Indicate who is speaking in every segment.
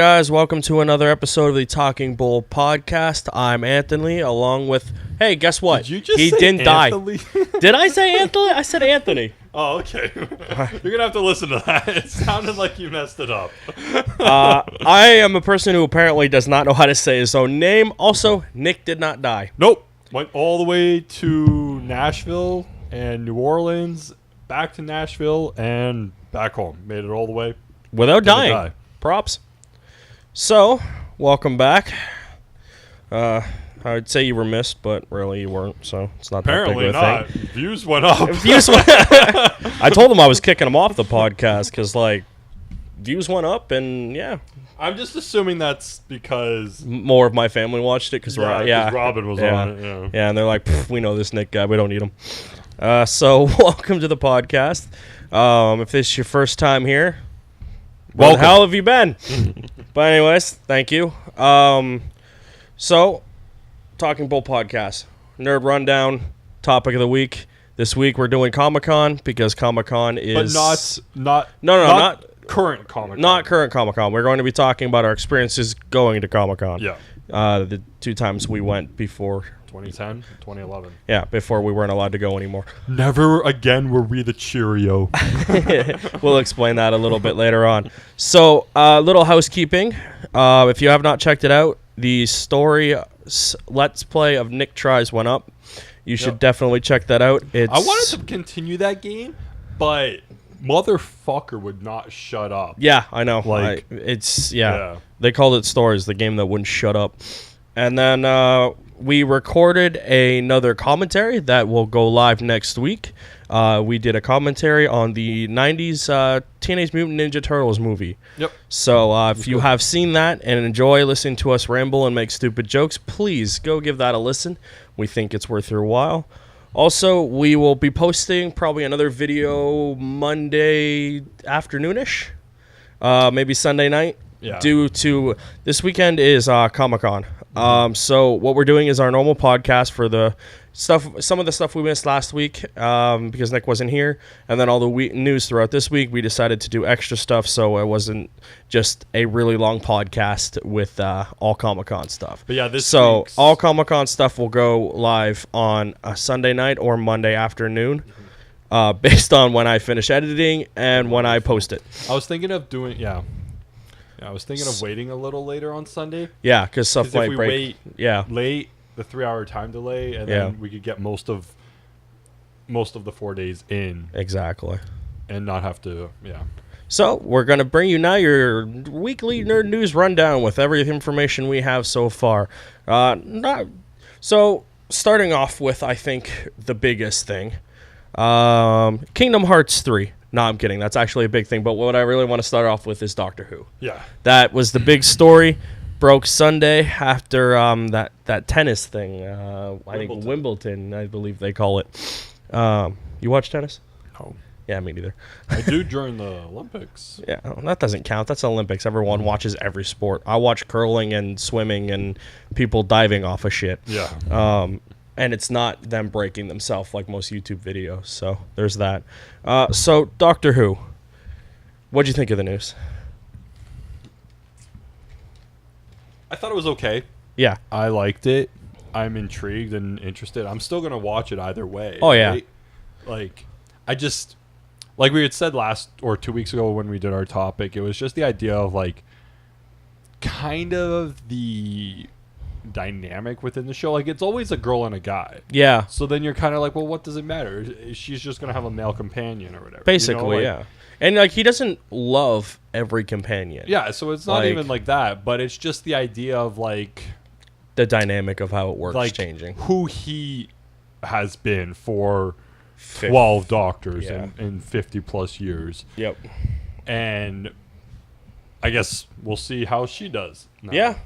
Speaker 1: guys? Welcome to another episode of the Talking Bull podcast. I'm Anthony, along with... Hey, guess what?
Speaker 2: Did you just
Speaker 1: he
Speaker 2: say
Speaker 1: didn't
Speaker 2: Anthony?
Speaker 1: die. Did I say Anthony? I said Anthony.
Speaker 2: Oh, okay. You're going to have to listen to that. It sounded like you messed it up.
Speaker 1: I am a person who apparently does not know how to say his own name. Also, Nick did not die.
Speaker 2: Nope. Went all the way to Nashville and New Orleans, back to Nashville, and back home. Made it all the way.
Speaker 1: Without
Speaker 2: Didn't
Speaker 1: dying.
Speaker 2: die.
Speaker 1: Props. So, welcome back. I would say you were missed, but really you weren't, so it's not
Speaker 2: Apparently
Speaker 1: that big
Speaker 2: not.
Speaker 1: of a thing.
Speaker 2: Views went up.
Speaker 1: I told him I was kicking him off the podcast because, like, views went up, and yeah.
Speaker 2: I'm just assuming that's because...
Speaker 1: More of my family watched it because
Speaker 2: Robin was on it.
Speaker 1: Yeah, and they're like, we know this Nick guy. We don't need him. So, welcome to the podcast. If this is your first time here, where the hell have you been? But anyways, thank you. So, Talking Bull podcast, nerd rundown, topic of the week. This week we're doing Comic-Con because Comic-Con is...
Speaker 2: But not current Comic-Con.
Speaker 1: Not current Comic-Con. We're going to be talking about our experiences going to Comic-Con.
Speaker 2: Yeah.
Speaker 1: The two times we went before...
Speaker 2: 2010, 2011.
Speaker 1: Yeah, before we weren't allowed to go anymore.
Speaker 2: Never again were we the Cheerio.
Speaker 1: We'll explain that a little bit later on. So, little housekeeping. If you have not checked it out, the story Let's Play of Nick Tries went up. You should definitely check that out.
Speaker 2: I wanted to continue that game, but motherfucker would not shut up.
Speaker 1: Yeah, I know.
Speaker 2: Like,
Speaker 1: They called it Stories, the game that wouldn't shut up. And then we recorded another commentary that will go live next week. We did a commentary on the 90s Teenage Mutant Ninja Turtles movie.
Speaker 2: Yep.
Speaker 1: So if you have seen that and enjoy listening to us ramble and make stupid jokes, please go give that a listen. We think it's worth your while. Also, we will be posting probably another video Monday afternoonish, maybe Sunday night.
Speaker 2: Yeah.
Speaker 1: Due to this weekend is Comic-Con. So what we're doing is our normal podcast for the stuff, some of the stuff we missed last week because Nick wasn't here, and then all the news throughout this week. We decided to do extra stuff, so it wasn't just a really long podcast with all Comic-Con stuff.
Speaker 2: But yeah,
Speaker 1: all Comic-Con stuff will go live on a Sunday night or Monday afternoon, based on when I finish editing and when I post it.
Speaker 2: I was thinking of doing I was thinking of waiting a little later on Sunday.
Speaker 1: Yeah, because stuff might break.
Speaker 2: Wait late, the 3-hour time delay, and then we could get most of the 4 days in.
Speaker 1: Exactly.
Speaker 2: And not have to,
Speaker 1: So, we're going to bring you now your weekly nerd news rundown with every information we have so far. So, starting off with, I think, the biggest thing. Kingdom Hearts 3. No, I'm kidding. That's actually a big thing. But what I really want to start off with is Doctor Who.
Speaker 2: Yeah.
Speaker 1: That was the big story. Broke Sunday after that tennis thing. I think Wimbledon, I believe they call it. You watch tennis?
Speaker 2: No.
Speaker 1: Yeah, me neither.
Speaker 2: I do during the Olympics.
Speaker 1: Yeah, that doesn't count. That's Olympics. Everyone watches every sport. I watch curling and swimming and people diving off of shit.
Speaker 2: Yeah.
Speaker 1: And it's not them breaking themselves like most YouTube videos. So there's that. So Doctor Who, what'd you think of the news?
Speaker 2: I thought it was okay.
Speaker 1: Yeah.
Speaker 2: I liked it. I'm intrigued and interested. I'm still going to watch it either way.
Speaker 1: Oh, yeah.
Speaker 2: Right? Like, like we had said last or 2 weeks ago when we did our topic, it was just the idea of, like, kind of the dynamic within the show. Like, it's always a girl and a guy.
Speaker 1: Yeah.
Speaker 2: So then you're kind of like, well, what does it matter? She's just going to have a male companion or whatever.
Speaker 1: Basically, yeah. And, like, he doesn't love every companion.
Speaker 2: Yeah, so it's not even like that, but it's just the idea of, like...
Speaker 1: the dynamic of how it works
Speaker 2: like,
Speaker 1: changing.
Speaker 2: Who he has been for 12 Doctors in 50-plus years.
Speaker 1: Yep.
Speaker 2: And I guess we'll see how she does now.
Speaker 1: Yeah.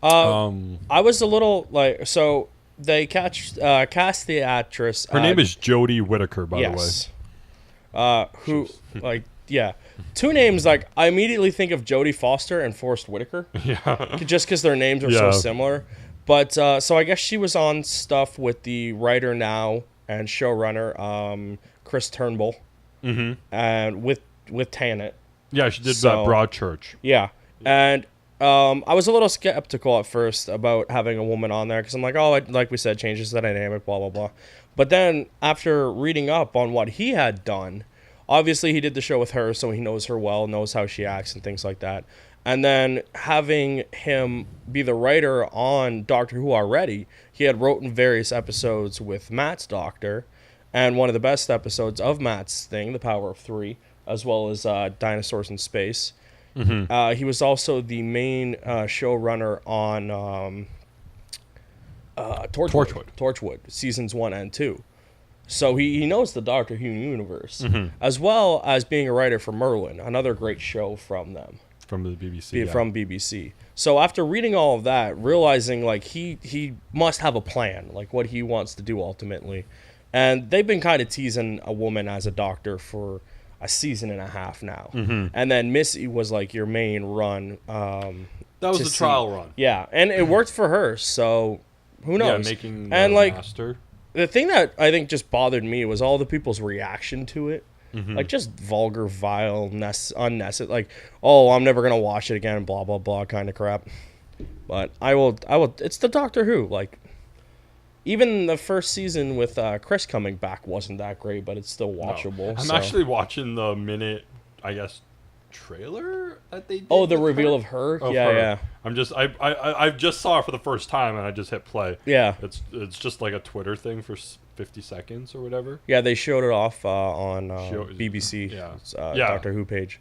Speaker 1: I was a little, like... So, they cast the actress...
Speaker 2: Her name is Jodie Whittaker, by the way.
Speaker 1: Who, like, yeah. Two names, like, I immediately think of Jodie Foster and Forrest Whitaker.
Speaker 2: Yeah.
Speaker 1: Just because their names are so similar. But, so I guess she was on stuff with the writer now and showrunner, Chris Turnbull.
Speaker 2: Mm-hmm.
Speaker 1: And with Tannant.
Speaker 2: Yeah, she did that Broadchurch.
Speaker 1: Yeah. And I was a little skeptical at first about having a woman on there because I'm like, oh, like we said, changes the dynamic, blah, blah, blah. But then after reading up on what he had done, obviously he did the show with her, so he knows her well, knows how she acts and things like that. And then having him be the writer on Doctor Who already, he had written various episodes with Matt's Doctor, and one of the best episodes of Matt's thing, The Power of Three, as well as Dinosaurs in Space. Mm-hmm. He was also the main showrunner on Torchwood, seasons 1 and 2. So he knows the Doctor Who universe, as well as being a writer for Merlin, another great show from them.
Speaker 2: From the BBC.
Speaker 1: From BBC. So after reading all of that, realizing like he must have a plan, like what he wants to do ultimately. And they've been kind of teasing a woman as a doctor for a season and a half now. And then Missy was like your main run.
Speaker 2: That was a trial run.
Speaker 1: Yeah, and it worked for her, so who knows?
Speaker 2: Yeah, making
Speaker 1: and like
Speaker 2: master.
Speaker 1: The thing that I think just bothered me was all the people's reaction to it. Like just vulgar, vile, unnecessary, like, oh, I'm never gonna watch it again, blah blah blah kind of crap. But I will. It's the Doctor Who. Like, even the first season with Chris coming back wasn't that great, but it's still watchable.
Speaker 2: No. I'm actually watching the minute, I guess, trailer that they did.
Speaker 1: Oh, the reveal of her. Yeah.
Speaker 2: I'm just I just saw it for the first time and I just hit play.
Speaker 1: Yeah.
Speaker 2: It's just like a Twitter thing for 50 seconds or whatever.
Speaker 1: Yeah, they showed it off on BBC. Doctor Who page.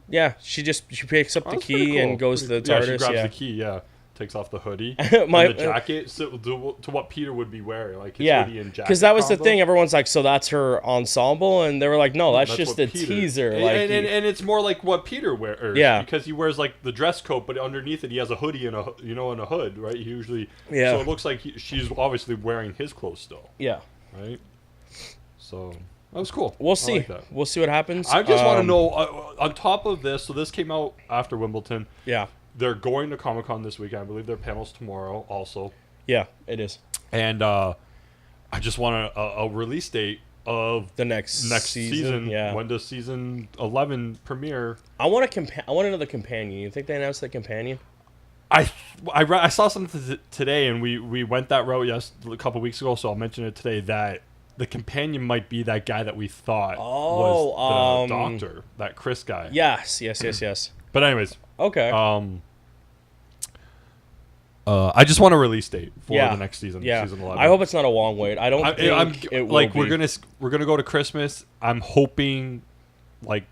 Speaker 1: Yeah, she picks up the key and goes to the TARDIS.
Speaker 2: She grabs the key. Takes off the hoodie and the jacket to what Peter would be wearing, like his hoodie and jacket.
Speaker 1: Because that was the thing. Everyone's like, so that's her ensemble, and they were like, no, that's just a teaser.
Speaker 2: And it's more like what Peter wears.
Speaker 1: Yeah,
Speaker 2: because he wears like the dress coat, but underneath it he has a hoodie and a hood, right? He usually.
Speaker 1: Yeah.
Speaker 2: So it looks like she's obviously wearing his clothes still.
Speaker 1: Yeah.
Speaker 2: Right. So that was cool.
Speaker 1: We'll see. Like we'll see what happens.
Speaker 2: I just want to know. On top of this, so this came out after Wimbledon.
Speaker 1: Yeah.
Speaker 2: They're going to Comic-Con this weekend. I believe their panel's tomorrow also.
Speaker 1: Yeah, it is.
Speaker 2: And I just want a release date of
Speaker 1: the next season. Yeah.
Speaker 2: When does season 11 premiere?
Speaker 1: I want another companion. You think they announced the companion?
Speaker 2: I saw something today, and we went that route a couple weeks ago, so I'll mention it today, that the companion might be that guy that we thought was the doctor, that Chris guy.
Speaker 1: Yes.
Speaker 2: But anyways.
Speaker 1: Okay.
Speaker 2: I just want a release date for the next season.
Speaker 1: Yeah.
Speaker 2: Season 11.
Speaker 1: I hope it's not a long wait. I don't think it will
Speaker 2: like
Speaker 1: be.
Speaker 2: We're gonna go to Christmas. I'm hoping like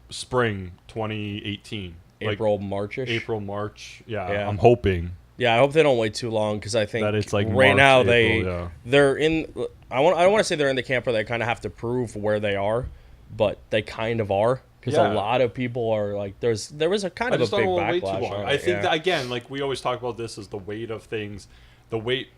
Speaker 2: spring 2018.
Speaker 1: April, March-ish.
Speaker 2: April, March. Yeah. I'm hoping.
Speaker 1: Yeah, I hope they don't wait too long because I think
Speaker 2: that it's like
Speaker 1: right
Speaker 2: March,
Speaker 1: now
Speaker 2: April,
Speaker 1: they're in. I don't want to say they're in the camp where they kind of have to prove where they are, but they kind of are. Because a lot of people are like, there was a kind of a big backlash on it.
Speaker 2: I think that, again, like we always talk about this, is the weight of things. The weight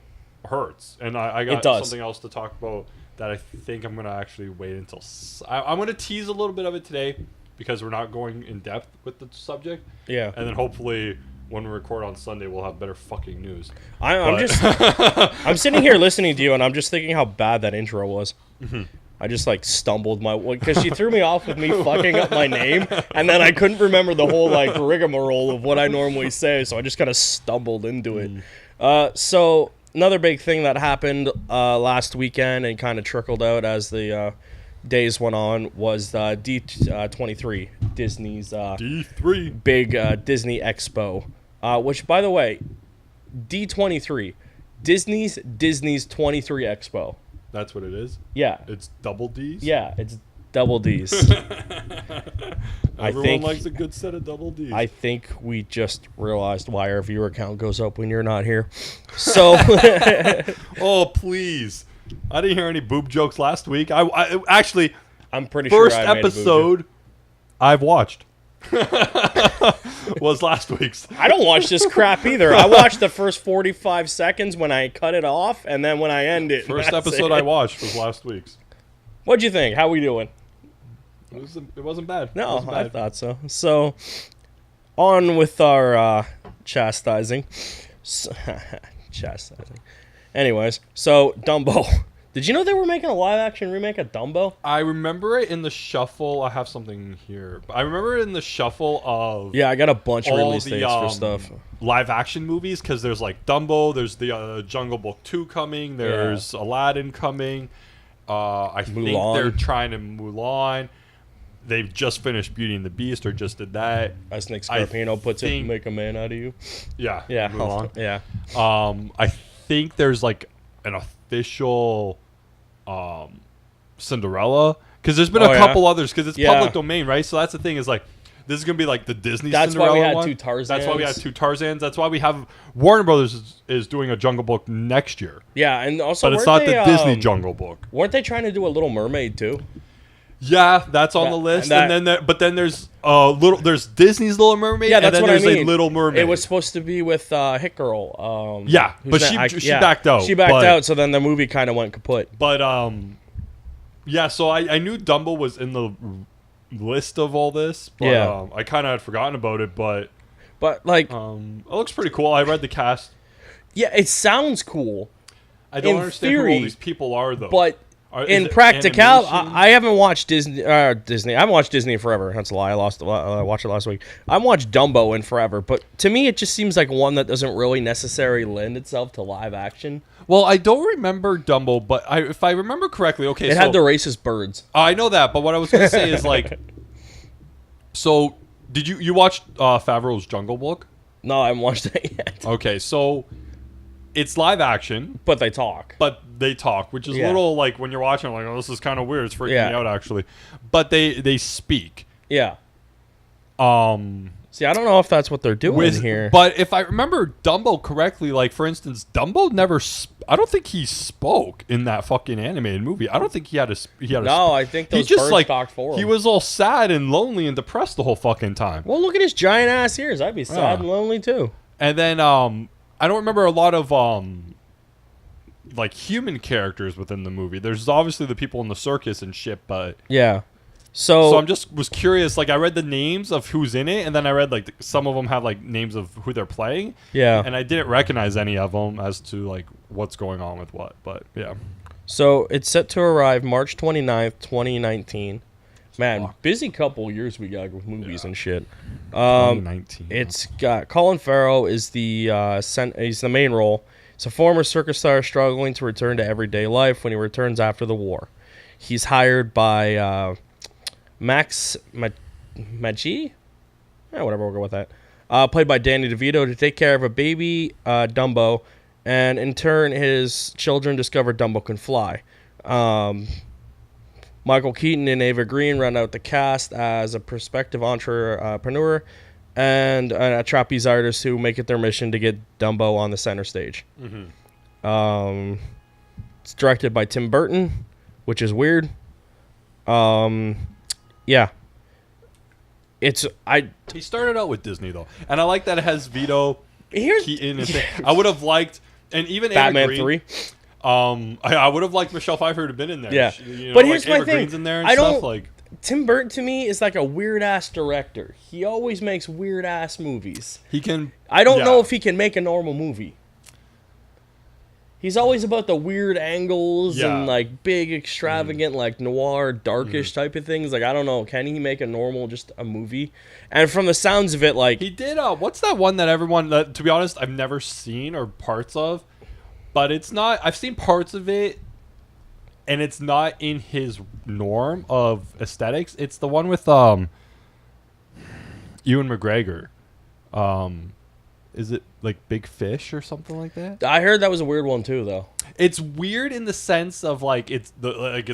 Speaker 2: hurts, and I got something else to talk about that I think I'm gonna actually wait until. I'm gonna tease a little bit of it today because we're not going in depth with the subject.
Speaker 1: Yeah,
Speaker 2: and then hopefully when we record on Sunday, we'll have better fucking news.
Speaker 1: I'm sitting here listening to you, and I'm just thinking how bad that intro was. I just like stumbled because she threw me off with me fucking up my name, and then I couldn't remember the whole like rigmarole of what I normally say, so I just kind of stumbled into it. So another big thing that happened last weekend and kind of trickled out as the days went on was D23, Disney's
Speaker 2: D3
Speaker 1: big Disney Expo, which by the way, D23, Disney's 23 Expo.
Speaker 2: That's what it is?
Speaker 1: Yeah.
Speaker 2: It's double D's?
Speaker 1: Yeah, it's double D's.
Speaker 2: Everyone likes a good set of double D's.
Speaker 1: I think we just realized why our viewer count goes up when you're not here. So,
Speaker 2: oh, please. I didn't hear any boob jokes last week. I actually,
Speaker 1: I'm pretty sure
Speaker 2: first episode I've watched was last week's.
Speaker 1: I don't watch this crap either. I watched the first 45 seconds when I cut it off, and then when I end it.
Speaker 2: First episode I watched was last week's.
Speaker 1: What'd you think? How we doing?
Speaker 2: It wasn't bad.
Speaker 1: No, I thought so. So, on with our chastising. Chastising. Anyways, so Dumbo. Did you know they were making a live-action remake of Dumbo?
Speaker 2: I remember it in the shuffle. I have something here. I remember it in the shuffle of
Speaker 1: Yeah, I got a bunch of
Speaker 2: all
Speaker 1: release
Speaker 2: the
Speaker 1: dates for stuff.
Speaker 2: live action movies, because there's like Dumbo, there's the Jungle Book 2 coming, there's Aladdin coming. I think they're trying to Mulan. They've just finished Beauty and the Beast, or just did that.
Speaker 1: As Nick Scarpino puts it, make a man out of you.
Speaker 2: Yeah.
Speaker 1: Yeah.
Speaker 2: Mulan.
Speaker 1: Yeah.
Speaker 2: I think there's like an official Cinderella, because there's been a couple others, because it's public domain, right? So that's the thing, is like, this is gonna be like the Disney Cinderella
Speaker 1: why we had
Speaker 2: one.
Speaker 1: 2 Tarzans.
Speaker 2: That's why we had 2 Tarzans. That's why we have Warner Brothers is doing a Jungle Book next year.
Speaker 1: Yeah, and also,
Speaker 2: but it's not the Disney Jungle Book.
Speaker 1: Weren't they trying to do a Little Mermaid too?
Speaker 2: Yeah, that's on the list. And then but then there's there's Disney's Little Mermaid.
Speaker 1: Yeah, that's
Speaker 2: and then
Speaker 1: what
Speaker 2: there's
Speaker 1: I mean.
Speaker 2: A Little Mermaid.
Speaker 1: It was supposed to be with Hit Girl.
Speaker 2: Yeah, but she backed out.
Speaker 1: She backed out, so then the movie kind of went kaput.
Speaker 2: But yeah. So I knew Dumbo was in the list of all this, but I kind of had forgotten about it. But
Speaker 1: like,
Speaker 2: it looks pretty cool. I read the cast.
Speaker 1: Yeah, it sounds cool.
Speaker 2: I don't understand who all these people are, though.
Speaker 1: But in practicality, I haven't watched Disney. I haven't watched Disney in forever. That's a lie. I watched it last week. I haven't watched Dumbo in forever. But to me, it just seems like one that doesn't really necessarily lend itself to live action.
Speaker 2: Well, I don't remember Dumbo, but if I remember correctly,
Speaker 1: it had the racist birds.
Speaker 2: I know that, but what I was going to say is like, so did you watch Favreau's Jungle Book?
Speaker 1: No, I haven't watched it yet.
Speaker 2: Okay, so it's live action,
Speaker 1: but they talk.
Speaker 2: Which is a little like, when you're watching, like, oh, this is kind of weird. It's freaking me out, actually. But they speak.
Speaker 1: Yeah. See, I don't know if that's what they're doing here.
Speaker 2: But if I remember Dumbo correctly, like, for instance, Dumbo never. I don't think he spoke in that fucking animated movie. I don't think he had a.
Speaker 1: No, I think those birds talked for him.
Speaker 2: He was all sad and lonely and depressed the whole fucking time.
Speaker 1: Well, look at his giant ass ears. I'd be sad and lonely too.
Speaker 2: And then I don't remember a lot of like human characters within the movie. There's obviously the people in the circus and shit, but
Speaker 1: yeah. So
Speaker 2: I'm was curious. Like, I read the names of who's in it, and then I read like some of them have like names of who they're playing.
Speaker 1: Yeah.
Speaker 2: And I didn't recognize any of them as to like what's going on with what. But yeah. So
Speaker 1: it's set to arrive March 29th, 2019. Man, busy couple years we got with movies and shit.
Speaker 2: 2019.
Speaker 1: It's got Colin Farrell is he's the main role. It's a former circus star struggling to return to everyday life when he returns after the war. He's hired by Max Maggi? Whatever, we'll go with that. Played by Danny DeVito, to take care of a baby Dumbo, and in turn his children discover Dumbo can fly. Michael Keaton and Ava Green run out the cast as a prospective entrepreneur and a trapeze artist who make it their mission to get Dumbo on the center stage. Mm-hmm. It's directed by Tim Burton, which is weird. Yeah.
Speaker 2: He started out with Disney, though. And I like that it has Vito, Keaton, and I would have liked, and even
Speaker 1: Batman
Speaker 2: Ava Green,
Speaker 1: 3.
Speaker 2: I would have liked Michelle Pfeiffer to have been in there.
Speaker 1: Yeah.
Speaker 2: But here's my thing. Green's in there and stuff, like,
Speaker 1: Tim Burton, to me, is like a weird-ass director. He always makes weird-ass movies. I don't know if he can make a normal movie. He's always about the weird angles and, like, big, extravagant, like, noir, darkish type of things. Like, I don't know. Can he make a normal, just a movie? And from the sounds of it, like...
Speaker 2: He did, what's that one that everyone, to be honest, I've never seen or parts of? But it's not... I've seen parts of it, and it's not in his norm of aesthetics. It's the one with Ewan McGregor. Is it like Big Fish or something like that?
Speaker 1: I heard that was a weird one too, though.
Speaker 2: It's weird in the sense of like it's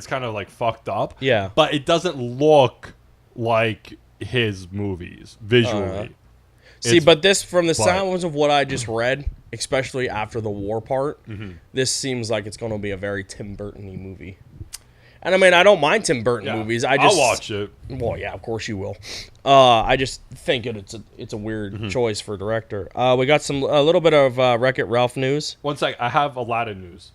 Speaker 2: kind of like fucked up.
Speaker 1: Yeah.
Speaker 2: But it doesn't look like his movies visually.
Speaker 1: See, but this, from the sounds of what I just read, especially after the war part, this seems like it's going to be a very Tim Burton-y movie. And I mean, I don't mind Tim Burton movies. I'll
Speaker 2: watch it.
Speaker 1: Well, yeah, of course you will. I just think it's a weird choice for director. We got a little bit of Wreck-It Ralph news.
Speaker 2: One sec, I have Aladdin news.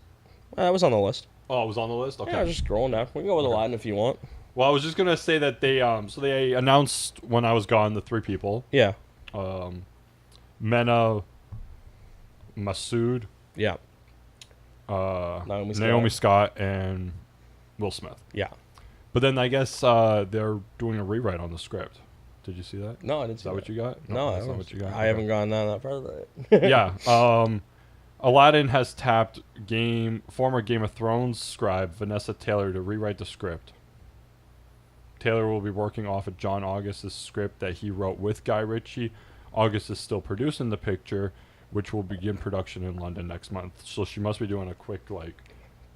Speaker 1: That was on the list.
Speaker 2: Oh, it was on the list? Okay.
Speaker 1: Yeah, I was just scrolling down. We can go with Aladdin if you want.
Speaker 2: Well, I was just gonna say that they announced when I was gone the 3 people.
Speaker 1: Yeah.
Speaker 2: Mena, Masood.
Speaker 1: Yeah.
Speaker 2: Naomi Scott and Will Smith.
Speaker 1: Yeah.
Speaker 2: But then I guess they're doing a rewrite on the script. Did you see that?
Speaker 1: No, I didn't see
Speaker 2: that. Is that what you got?
Speaker 1: No,
Speaker 2: that's not what you got.
Speaker 1: I haven't gone down that far of it.
Speaker 2: Yeah. Aladdin has tapped former Game of Thrones scribe Vanessa Taylor to rewrite the script. Taylor will be working off of John August's script that he wrote with Guy Ritchie. August is still producing the picture, which will begin production in London next month. So she must be doing a quick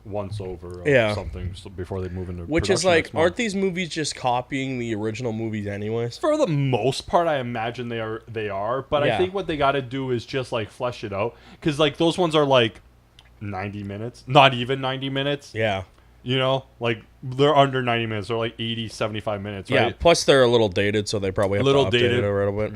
Speaker 2: once over of something before they move into
Speaker 1: which is aren't these movies just copying the original movies anyways?
Speaker 2: For the most part, I imagine they are, but I think what they got to do is just flesh it out, because those ones are 90 minutes, not even 90 minutes.
Speaker 1: Yeah.
Speaker 2: They're under 90 minutes. They're 80, 75 minutes, right?
Speaker 1: Yeah, plus they're a little dated, so they probably have to update it a little bit.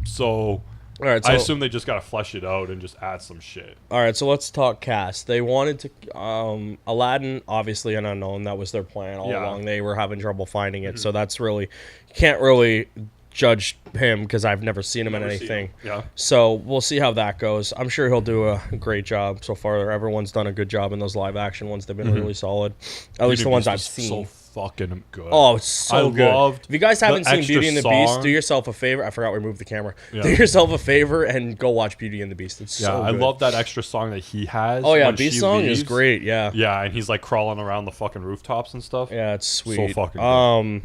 Speaker 2: So, all right, I assume they just got to flesh it out and just add some shit.
Speaker 1: All right, so let's talk cast. They wanted to... Aladdin, obviously an unknown. That was their plan all along. They were having trouble finding it, so that's really... You can't really judge him because I've never seen him in anything.
Speaker 2: Yeah.
Speaker 1: So we'll see how that goes. I'm sure he'll do a great job so far. Everyone's done a good job in those live action ones. They've been really solid. At least the ones I've seen.
Speaker 2: So fucking good.
Speaker 1: Oh, it's so good.
Speaker 2: Loved
Speaker 1: if you guys haven't seen Beauty and the Beast, do yourself a favor. I forgot we moved the camera. Yeah. Do yourself a favor and go watch Beauty and the Beast. It's so good.
Speaker 2: I love that extra song that he has.
Speaker 1: Oh yeah, Beast song is great. Yeah.
Speaker 2: Yeah, and he's crawling around the fucking rooftops and stuff.
Speaker 1: Yeah, it's sweet.
Speaker 2: So fucking good.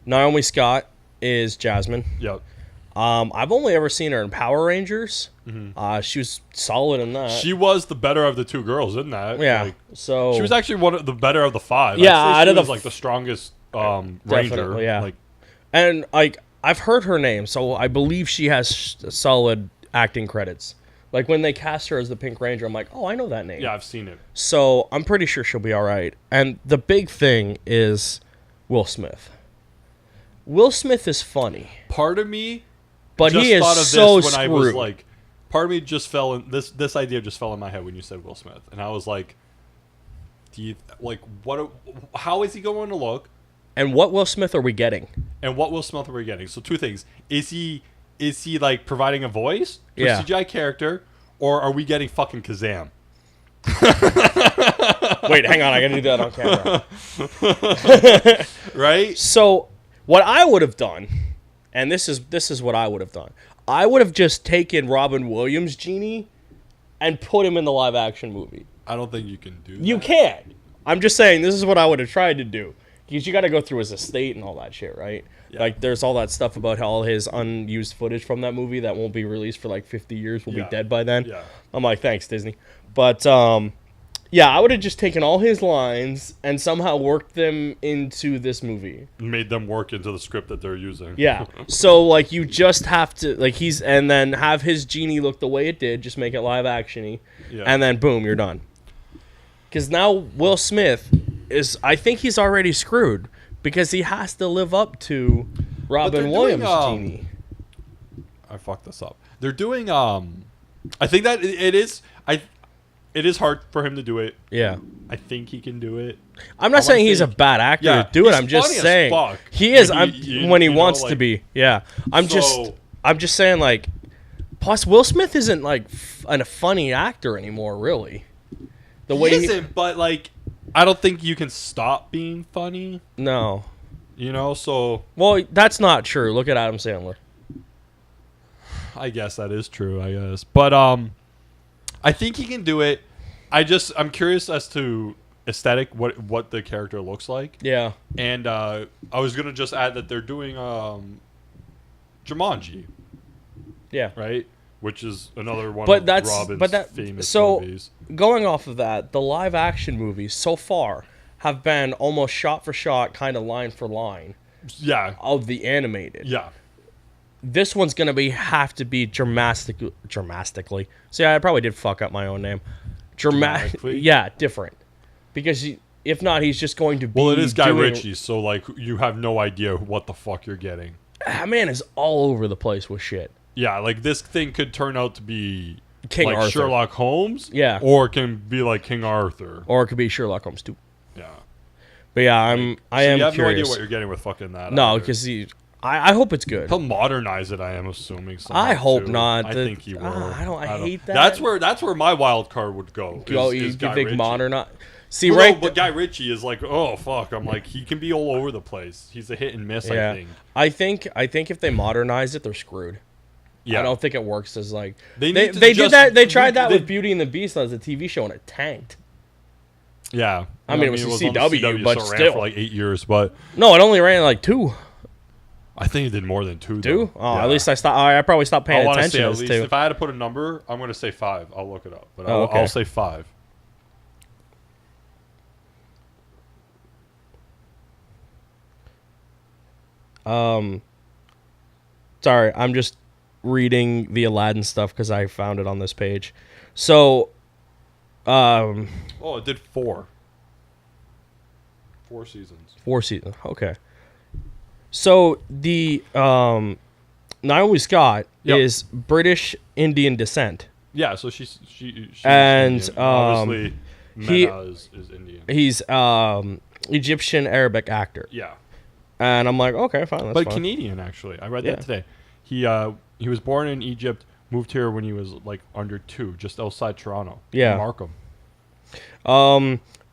Speaker 1: Naomi Scott is Jasmine.
Speaker 2: Yep.
Speaker 1: I've only ever seen her in Power Rangers. She was solid in that.
Speaker 2: She was the better of the two girls, isn't that?
Speaker 1: Yeah. So
Speaker 2: she was actually one of the better of the five.
Speaker 1: Yeah, out of
Speaker 2: the strongest Ranger.
Speaker 1: Yeah. And I've heard her name, so I believe she has solid acting credits. When they cast her as the Pink Ranger, I'm like, oh, I know that name.
Speaker 2: Yeah, I've seen it.
Speaker 1: So I'm pretty sure she'll be all right. And the big thing is Will Smith. Will Smith is funny.
Speaker 2: Part of me,
Speaker 1: but he is so screwed.
Speaker 2: I was part of me just fell in this idea just fell in my head when you said Will Smith, and I was like, do you what? How is he going to look?
Speaker 1: And what Will Smith are we getting?
Speaker 2: So two things: is he providing a voice to a CGI character, or are we getting fucking Kazam?
Speaker 1: Wait, hang on, I gotta do that on camera.
Speaker 2: Right?
Speaker 1: So what I would have done, and this is what I would have done. I would have just taken Robin Williams' Genie and put him in the live action movie.
Speaker 2: I don't think you can do that.
Speaker 1: You can. I'm just saying this is what I would have tried to do. Because you got to go through his estate and all that shit, right? Yeah. There's all that stuff about how all his unused footage from that movie that won't be released for 50 years will be dead by then.
Speaker 2: Yeah.
Speaker 1: I'm like, thanks, Disney. But, yeah, I would have just taken all his lines and somehow worked them into this movie.
Speaker 2: Made them work into the script that they're using.
Speaker 1: Yeah. So, you just have to, and then have his Genie look the way it did, just make it live action-y, and then boom, you're done. Because now Will Smith I think he's already screwed because he has to live up to Robin Williams' Genie.
Speaker 2: I fucked this up. They're doing, I think that it is hard for him to do it.
Speaker 1: Yeah.
Speaker 2: I think he can do it.
Speaker 1: I'm not saying he's a bad actor to do it. I'm just saying he is when he wants to be. Yeah. I'm just saying plus Will Smith isn't a funny actor anymore, really. The way
Speaker 2: he isn't, but I don't think you can stop being funny.
Speaker 1: No.
Speaker 2: So
Speaker 1: well, that's not true. Look at Adam Sandler.
Speaker 2: I guess that is true, I guess. But I think he can do it. I'm curious as to aesthetic, what the character looks like.
Speaker 1: Yeah.
Speaker 2: And I was gonna just add that they're doing Jumanji.
Speaker 1: Yeah.
Speaker 2: Right? Which is another one of Robin's famous movies.
Speaker 1: Going off of that, the live action movies so far have been almost shot for shot, kind of line for line.
Speaker 2: Yeah.
Speaker 1: Of the animated.
Speaker 2: Yeah.
Speaker 1: This one's gonna have to be dramatically. See, I probably did fuck up my own name. Dramatically. Yeah, different. Because if not, he's just going to be.
Speaker 2: Well, it is Guy Ritchie, so you have no idea what the fuck you're getting.
Speaker 1: That man is all over the place with shit.
Speaker 2: Yeah, this thing could turn out to be
Speaker 1: King Arthur.
Speaker 2: Sherlock Holmes.
Speaker 1: Yeah.
Speaker 2: Or it can be like King Arthur.
Speaker 1: Or it could be Sherlock Holmes too.
Speaker 2: Yeah.
Speaker 1: But yeah, I am
Speaker 2: you have
Speaker 1: curious.
Speaker 2: No idea what you're getting with fucking that.
Speaker 1: No, because I hope it's good.
Speaker 2: He'll modernize it. I am assuming.
Speaker 1: I hope
Speaker 2: too.
Speaker 1: not.
Speaker 2: I think he will.
Speaker 1: I hate that.
Speaker 2: That's where my wild card would go.
Speaker 1: You think modernize? See,
Speaker 2: well,
Speaker 1: right.
Speaker 2: No, but Guy Ritchie is like, oh fuck. I'm like, he can be all over the place. He's a hit and miss.
Speaker 1: Yeah. I think if they modernize it, they're screwed. Yeah. I don't think it works as like they did that. They tried that with Beauty and the Beast as a TV show and it tanked.
Speaker 2: Yeah.
Speaker 1: I mean, it was CW, but
Speaker 2: so
Speaker 1: still
Speaker 2: it ran for like 8 years. But
Speaker 1: no, it only ran like 2.
Speaker 2: I think it did more than 2.
Speaker 1: Two? Oh, yeah. At least I stopped. I probably stopped paying attention.
Speaker 2: At least if I had to put a number, I'm going to say 5. I'll look it up, but I'll say 5.
Speaker 1: Sorry, I'm just reading the Aladdin stuff because I found it on this page. So,
Speaker 2: it did 4. 4 seasons.
Speaker 1: 4 seasons. Okay. So the Naomi Scott is British Indian descent.
Speaker 2: Yeah, so she's
Speaker 1: and
Speaker 2: Indian. Obviously Mena is Indian.
Speaker 1: He's Egyptian Arabic actor.
Speaker 2: Yeah.
Speaker 1: And I'm like, okay, fine, that's
Speaker 2: fine.
Speaker 1: But
Speaker 2: Canadian, actually. I read that today. He was born in Egypt, moved here when he was like under 2, just outside Toronto.
Speaker 1: Yeah.
Speaker 2: Markham.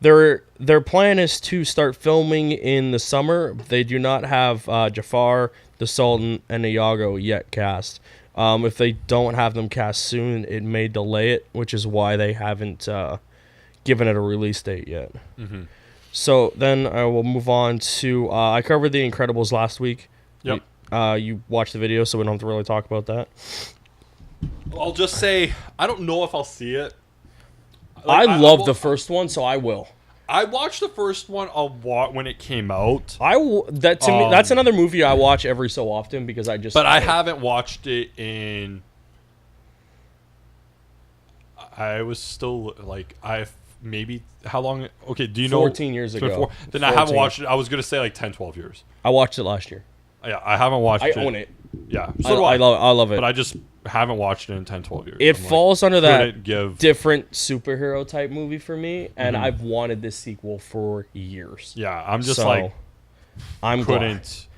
Speaker 1: Their plan is to start filming in the summer. They do not have Jafar, the Sultan, and Iago yet cast. If they don't have them cast soon, it may delay it, which is why they haven't given it a release date yet.
Speaker 2: Mm-hmm.
Speaker 1: So then I will move on to I covered The Incredibles last week.
Speaker 2: Yep.
Speaker 1: You watched the video, so we don't have to really talk about that.
Speaker 2: I'll just say I don't know if I'll see it.
Speaker 1: Like, I love the first one, so I will.
Speaker 2: I watched the first one a lot when it came out.
Speaker 1: Me, that's another movie I watch every so often because I just.
Speaker 2: But I haven't watched it in. I was still like maybe how long? Okay, do you know?
Speaker 1: 14 years ago.
Speaker 2: Then I haven't watched it. I was gonna say like 10, 12 years.
Speaker 1: I watched it last year.
Speaker 2: Yeah, I haven't watched it.
Speaker 1: I own it.
Speaker 2: Yeah,
Speaker 1: so I love it.
Speaker 2: But I just haven't watched it in 10, 12 years.
Speaker 1: It falls under that different superhero type movie for me, and I've wanted this sequel for years.
Speaker 2: Yeah, I'm just couldn't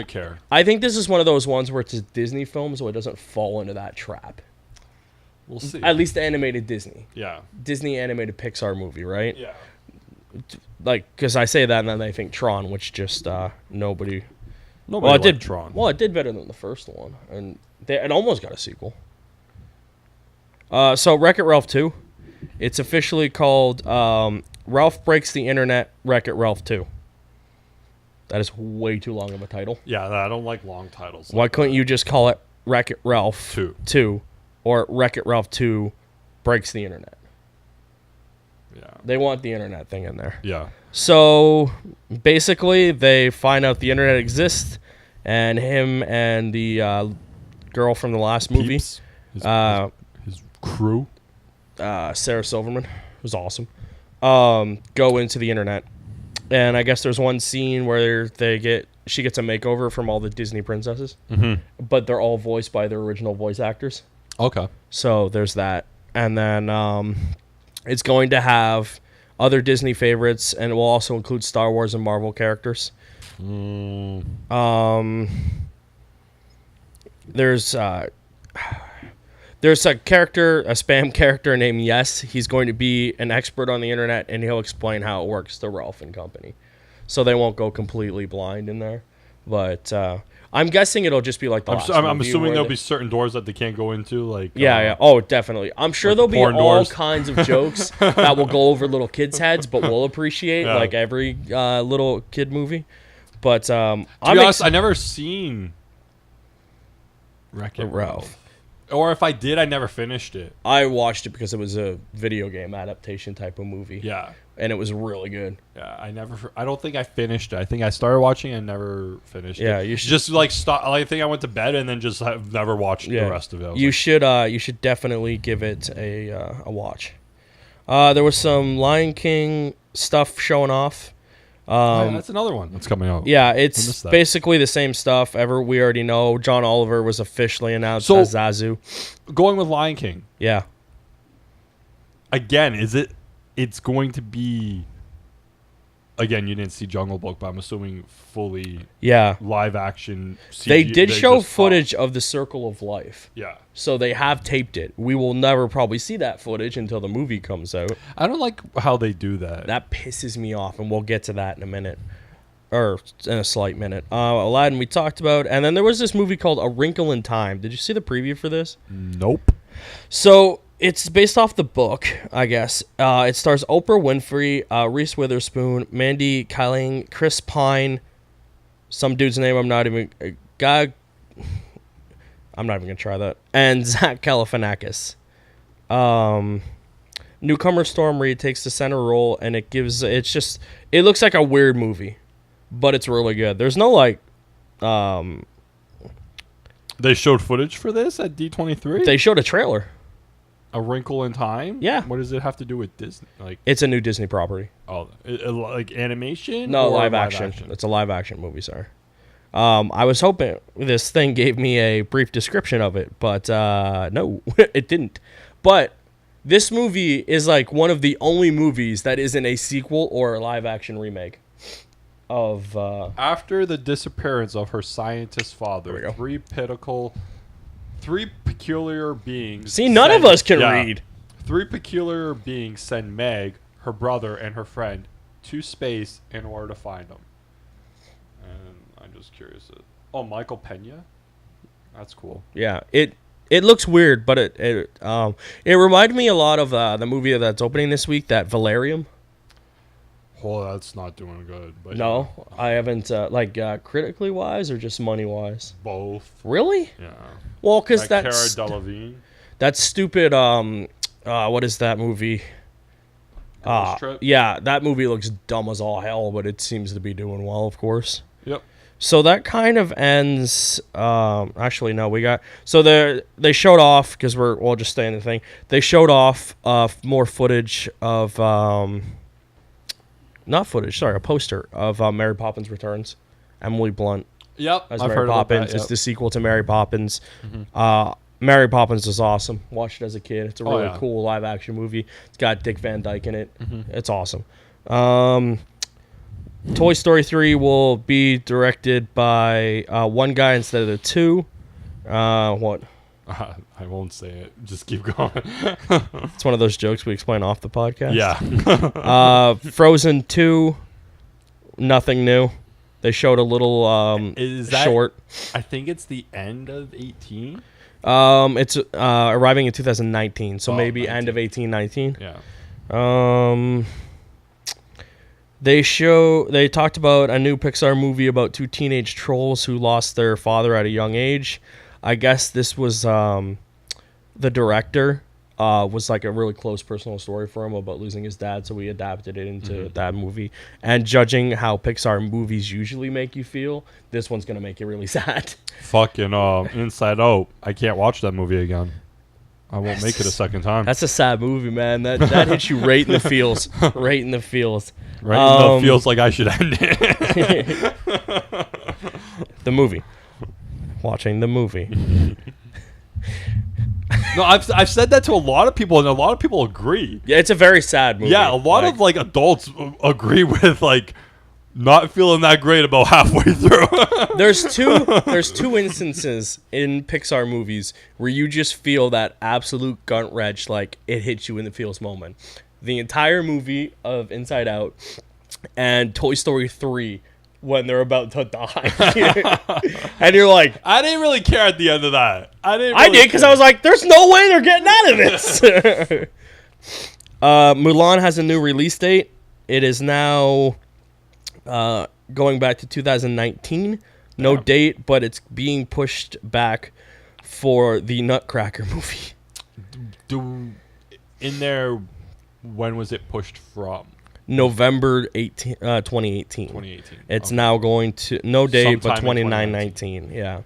Speaker 2: care.
Speaker 1: I think this is one of those ones where it's a Disney film, so it doesn't fall into that trap.
Speaker 2: We'll see.
Speaker 1: At least the animated Disney.
Speaker 2: Yeah.
Speaker 1: Disney animated Pixar movie, right?
Speaker 2: Yeah.
Speaker 1: Like, because I say that and then they think Tron, which just nobody
Speaker 2: liked Tron.
Speaker 1: Well, it did better than the first one, and it almost got a sequel. So Wreck-It Ralph 2, it's officially called Ralph Breaks the Internet, Wreck-It Ralph 2. That is way too long of a title.
Speaker 2: Yeah, I don't like long titles.
Speaker 1: Why couldn't you just call it Wreck-It Ralph
Speaker 2: 2
Speaker 1: or Wreck-It Ralph 2 Breaks the Internet?
Speaker 2: Yeah.
Speaker 1: They want the internet thing in there.
Speaker 2: Yeah.
Speaker 1: So basically, they find out the internet exists, and him and the girl from the last movie,
Speaker 2: his crew,
Speaker 1: Sarah Silverman, who's awesome, go into the internet. And I guess there's one scene where she gets a makeover from all the Disney princesses, but they're all voiced by their original voice actors.
Speaker 2: Okay.
Speaker 1: So there's that, and then it's going to have other Disney favorites, and it will also include Star Wars and Marvel characters. There's a spam character named Yes. He's going to be an expert on the internet, and he'll explain how it works to Ralph and company. So they won't go completely blind in there. But I'm guessing it'll just be like the last movie.
Speaker 2: I'm assuming there'll be certain doors that they can't go into. Like
Speaker 1: yeah. Oh, definitely. I'm sure
Speaker 2: like
Speaker 1: there'll be all
Speaker 2: doors.
Speaker 1: kinds of jokes that will go over little kids' heads, but we'll appreciate like every little kid movie. But
Speaker 2: to be honest, I never seen Wreck-It
Speaker 1: Ralph.
Speaker 2: Or if I did, I never finished it.
Speaker 1: I watched it because it was a video game adaptation type of movie.
Speaker 2: Yeah.
Speaker 1: And it was really good.
Speaker 2: Yeah, I don't think I finished it. I think I started watching and never finished it.
Speaker 1: Yeah, you should
Speaker 2: just like stop. I think I went to bed and then just have never watched the rest of it.
Speaker 1: You should definitely give it a watch. There was some Lion King stuff showing off.
Speaker 2: That's another one that's coming out.
Speaker 1: Yeah, it's basically the same stuff. We already know John Oliver was officially announced as Zazu.
Speaker 2: Going with Lion King.
Speaker 1: Yeah.
Speaker 2: Again, it's going to be again, you didn't see Jungle Book, but I'm assuming fully
Speaker 1: Yeah.
Speaker 2: live action. CG,
Speaker 1: They did show
Speaker 2: just
Speaker 1: footage of the Circle of Life.
Speaker 2: Yeah.
Speaker 1: So they have taped it. We will never probably see that footage until the movie comes out.
Speaker 2: I don't like how they do that.
Speaker 1: That pisses me off, and we'll get to that in a minute. Or in a slight minute. Aladdin we talked about. And then there was this movie called A Wrinkle in Time. Did you see the preview for this?
Speaker 2: Nope.
Speaker 1: So it's based off the book, I guess. It stars Oprah Winfrey, Reese Witherspoon, Mandy Kaling, Chris Pine, some dude's name I'm not even gonna try that, and Zach Galifianakis. Newcomer Storm Reed takes the center role, and it looks like a weird movie, but it's really good. There's no
Speaker 2: They showed footage for this at D23?
Speaker 1: They showed a trailer.
Speaker 2: A Wrinkle in Time?
Speaker 1: Yeah.
Speaker 2: What does it have to do with Disney? Like,
Speaker 1: It's a new Disney property.
Speaker 2: like animation?
Speaker 1: No,
Speaker 2: or
Speaker 1: live action. It's a live action movie, sorry. I was hoping this thing gave me a brief description of it, but no, it didn't. But this movie is like one of the only movies that isn't a sequel or a live action remake of
Speaker 2: After the disappearance of her scientist father, three peculiar beings.
Speaker 1: See, none of us can read.
Speaker 2: Three peculiar beings send Meg, her brother, and her friend to space in order to find them. And I'm just curious. Michael Pena? That's cool.
Speaker 1: Yeah, it looks weird, but it reminded me a lot of the movie that's opening this week, that Valerium.
Speaker 2: Oh, that's not doing good. But
Speaker 1: No, I haven't, critically wise or just money wise?
Speaker 2: both.
Speaker 1: Really?
Speaker 2: Yeah.
Speaker 1: Well, because
Speaker 2: Cara
Speaker 1: that's
Speaker 2: Delevingne.
Speaker 1: that stupid, what is that movie?
Speaker 2: Girls Trip?
Speaker 1: Yeah, that movie looks dumb as all hell, but it seems to be doing well, of course.
Speaker 2: Yep.
Speaker 1: So that kind of ends. Actually, no, they showed off, because we'll just stay in the thing. They showed off more footage of not footage, sorry, a poster of Mary Poppins Returns. Emily Blunt
Speaker 2: Yep.
Speaker 1: as
Speaker 2: I've
Speaker 1: Mary
Speaker 2: heard
Speaker 1: Poppins.
Speaker 2: about that,
Speaker 1: It's the sequel to Mary Poppins. Mary Poppins is awesome. Watched it as a kid. It's a really cool live action movie. It's got Dick Van Dyke in it. It's awesome. Toy Story 3 will be directed by one guy instead of the two. What?
Speaker 2: I won't say it. Just keep going.
Speaker 1: It's one of those jokes we explain off the podcast.
Speaker 2: Yeah.
Speaker 1: Frozen 2, nothing new. They showed a little short.
Speaker 2: I think it's the end of 18.
Speaker 1: It's arriving in 2019, so maybe
Speaker 2: 19.
Speaker 1: end of 18-19.
Speaker 2: Yeah.
Speaker 1: They talked about a new Pixar movie about two teenage trolls who lost their father at a young age. I guess this was the director was like a really close personal story for him about losing his dad, so he adapted it into that movie. And judging how Pixar movies usually make you feel, this one's gonna make you really sad.
Speaker 2: Fucking Inside Out. I can't watch that movie again. I won't make it a second time.
Speaker 1: That's a sad movie, man. That hits you right in the feels. Right in the feels.
Speaker 2: Right in the feels like I should end it.
Speaker 1: The movie. Watching the movie.
Speaker 2: No, I've said that to a lot of people, and a lot of people agree.
Speaker 1: Yeah, it's a very sad movie.
Speaker 2: Yeah, a lot of adults agree with not feeling that great about halfway through.
Speaker 1: There's two instances in Pixar movies where you just feel that absolute gut wrench, like it hits you in the feels moment. The entire movie of Inside Out and Toy Story 3 when they're about to die. And you're like,
Speaker 2: I didn't really care at the end of that. I did
Speaker 1: because I was like, there's no way they're getting out of this. Mulan has a new release date. It is now going back to 2019. No date, but it's being pushed back for the Nutcracker movie.
Speaker 2: When was it pushed from?
Speaker 1: November 2018.
Speaker 2: 2018.
Speaker 1: It's now going to no date, but 2019. Yeah,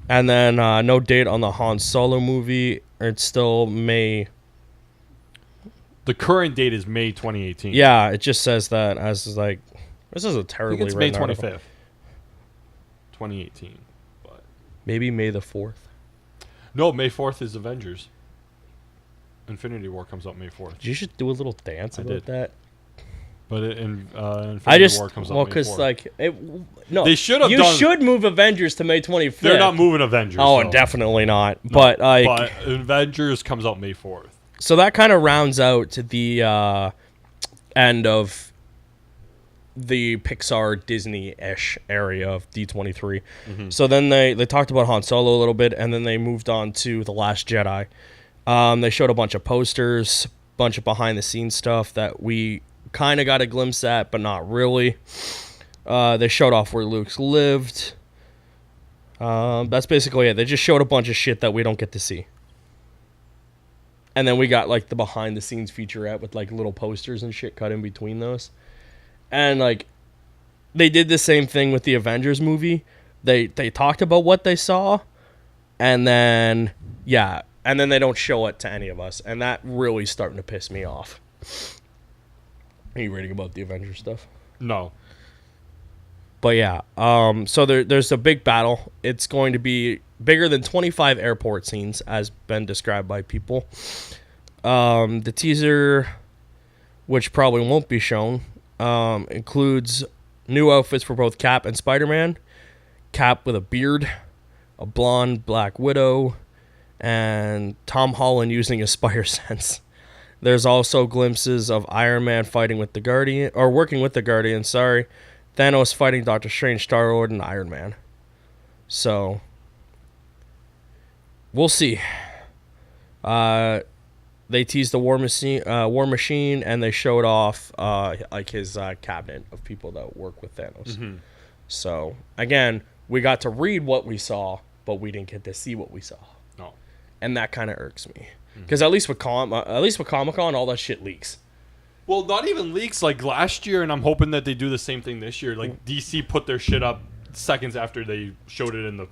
Speaker 1: and then no date on the Han Solo movie. It's still May.
Speaker 2: The current date is May 2018.
Speaker 1: Yeah, it just says that as this is a terribly
Speaker 2: I think it's May
Speaker 1: written
Speaker 2: 25th,
Speaker 1: article.
Speaker 2: 2018. But
Speaker 1: Maybe May the 4th.
Speaker 2: no, May 4th is Avengers. Infinity War comes out May 4th.
Speaker 1: You should do a little dance about that.
Speaker 2: But
Speaker 1: I
Speaker 2: Infinity
Speaker 1: just
Speaker 2: War comes out
Speaker 1: well
Speaker 2: May
Speaker 1: because
Speaker 2: 4th.
Speaker 1: like it, no
Speaker 2: They should have
Speaker 1: you
Speaker 2: done-
Speaker 1: should move Avengers to May 25th.
Speaker 2: They're not moving Avengers.
Speaker 1: Oh,
Speaker 2: though.
Speaker 1: definitely not.
Speaker 2: No,
Speaker 1: But like,
Speaker 2: but Avengers comes out May 4th.
Speaker 1: so that kind of rounds out the end of the Pixar Disney-ish area of D23. So then they talked about Han Solo a little bit, and then they moved on to The Last Jedi. They showed a bunch of posters, bunch of behind-the-scenes stuff that we kind of got a glimpse at, but not really. They showed off where Luke's lived. That's basically it. They just showed a bunch of shit that we don't get to see. And then we got like the behind-the-scenes featurette with like little posters and shit cut in between those. And like they did the same thing with the Avengers movie. They talked about what they saw, and then they don't show it to any of us, and that really starting to piss me off. Are you reading about the Avengers stuff?
Speaker 2: No.
Speaker 1: But yeah, so there's a big battle. It's going to be bigger than 25 airport scenes, as been described by people. The teaser, which probably won't be shown, includes new outfits for both Cap and Spider-Man. Cap with a beard, a blonde Black Widow, and Tom Holland using his spider sense. There's also glimpses of Iron Man fighting with the Guardian, or working with the Guardian, sorry. Thanos fighting Doctor Strange, Star-Lord, and Iron Man. So, we'll see. They teased the War Machine, and they showed off like his cabinet of people that work with Thanos.
Speaker 2: Mm-hmm.
Speaker 1: So, again, we got to read what we saw, but we didn't get to see what we saw.
Speaker 2: No.
Speaker 1: And that kind of irks me. Because at least with Comic-Con, all that shit leaks.
Speaker 2: Well, not even leaks like last year, and I'm hoping that they do the same thing this year. Like DC put their shit up seconds after they showed it in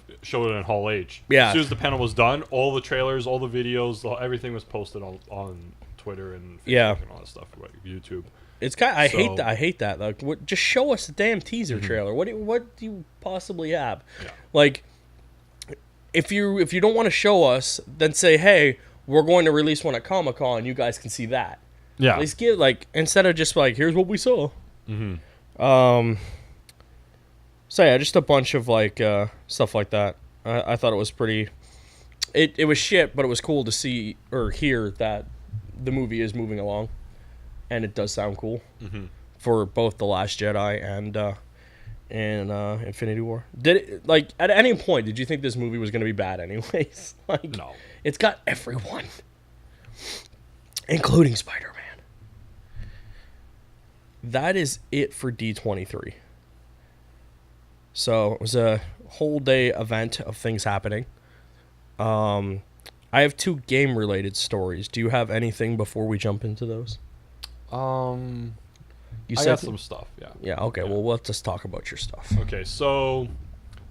Speaker 2: Hall H.
Speaker 1: Yeah.
Speaker 2: As soon as the panel was done, all the trailers, all the videos, everything was posted on Twitter and Facebook and all that stuff, like YouTube.
Speaker 1: It's kind. I hate that. Like, just show us the damn teaser trailer. What do you possibly have?
Speaker 2: Yeah.
Speaker 1: Like, if you don't want to show us, then say, hey, we're going to release one at Comic-Con. You guys can see that.
Speaker 2: Yeah.
Speaker 1: At least give instead of just like, here's what we saw.
Speaker 2: Mm-hmm.
Speaker 1: So yeah, just a bunch of stuff like that. I thought it was pretty. It was shit, but it was cool to see or hear that the movie is moving along, and it does sound cool for both The Last Jedi and Infinity War. Did it at any point did you think this movie was going to be bad anyways?
Speaker 2: No.
Speaker 1: It's got everyone, including Spider-Man. That is it for D23. So it was a whole day event of things happening. I have 2 game-related stories. Do you have anything before we jump into those?
Speaker 2: I
Speaker 1: said
Speaker 2: got some stuff, yeah.
Speaker 1: Yeah, okay. Yeah. Well, let's just talk about your stuff.
Speaker 2: Okay, so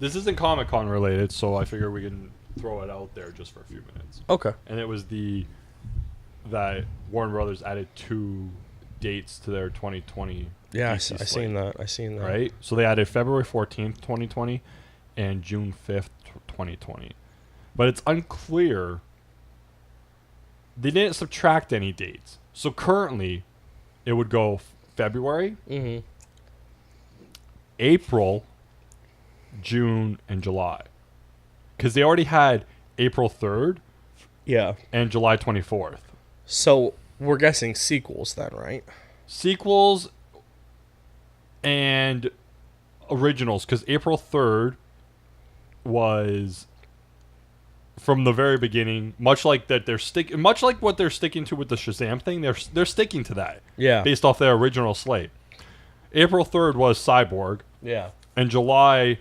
Speaker 2: this isn't Comic-Con related, so I figure we can throw it out there just for a few minutes.
Speaker 1: Okay.
Speaker 2: And it was that Warner Brothers added 2 dates to their 2020
Speaker 1: Yeah, I
Speaker 2: DC
Speaker 1: seen that.
Speaker 2: Right? So they added February 14th, 2020 and June 5th, 2020. But it's unclear. They didn't subtract any dates. So currently, it would go February, April, June, and July. Because they already had April 3rd and July 24th.
Speaker 1: So we're guessing sequels then, right?
Speaker 2: Sequels and originals, because April 3rd was from the very beginning, much like what they're sticking to with the Shazam thing. They're sticking to that, based off their original slate. April 3rd was Cyborg, and July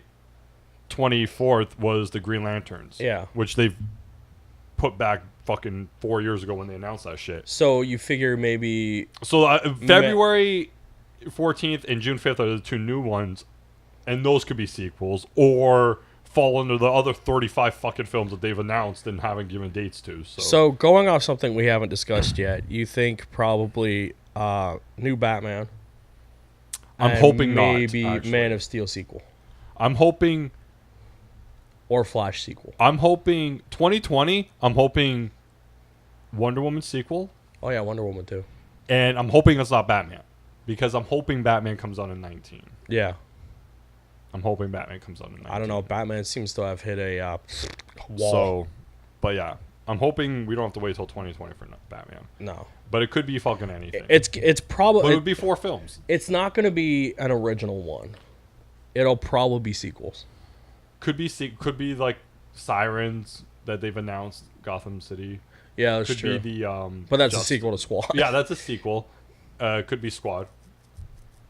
Speaker 2: 24th was the Green Lanterns, which they've put back fucking 4 years ago when they announced that shit.
Speaker 1: So you figure maybe
Speaker 2: February 14th and June 5th are the 2 new ones, and those could be sequels or fall under the other 35 fucking films that they've announced and haven't given dates to.
Speaker 1: So going off something we haven't discussed yet, you think probably new Batman?
Speaker 2: I'm hoping
Speaker 1: maybe
Speaker 2: not. Maybe
Speaker 1: Man of Steel sequel.
Speaker 2: I'm hoping.
Speaker 1: Or Flash sequel.
Speaker 2: I'm hoping 2020. I'm hoping Wonder Woman sequel.
Speaker 1: Oh yeah, Wonder Woman too.
Speaker 2: And I'm hoping it's not Batman, because I'm hoping Batman comes out in 19.
Speaker 1: Yeah.
Speaker 2: I'm hoping Batman comes out in 19.
Speaker 1: I don't know. Batman seems to have hit a wall.
Speaker 2: So, but yeah, I'm hoping we don't have to wait till 2020 for Batman.
Speaker 1: No.
Speaker 2: But it could be fucking anything.
Speaker 1: It's probably.
Speaker 2: But it would be 4 films.
Speaker 1: It's not going to be an original one. It'll probably be sequels.
Speaker 2: Could be like Sirens that they've announced, Gotham City.
Speaker 1: Yeah, that's
Speaker 2: could
Speaker 1: true.
Speaker 2: Be the
Speaker 1: but that's a sequel to Squad.
Speaker 2: Yeah, that's a sequel. Could be Squad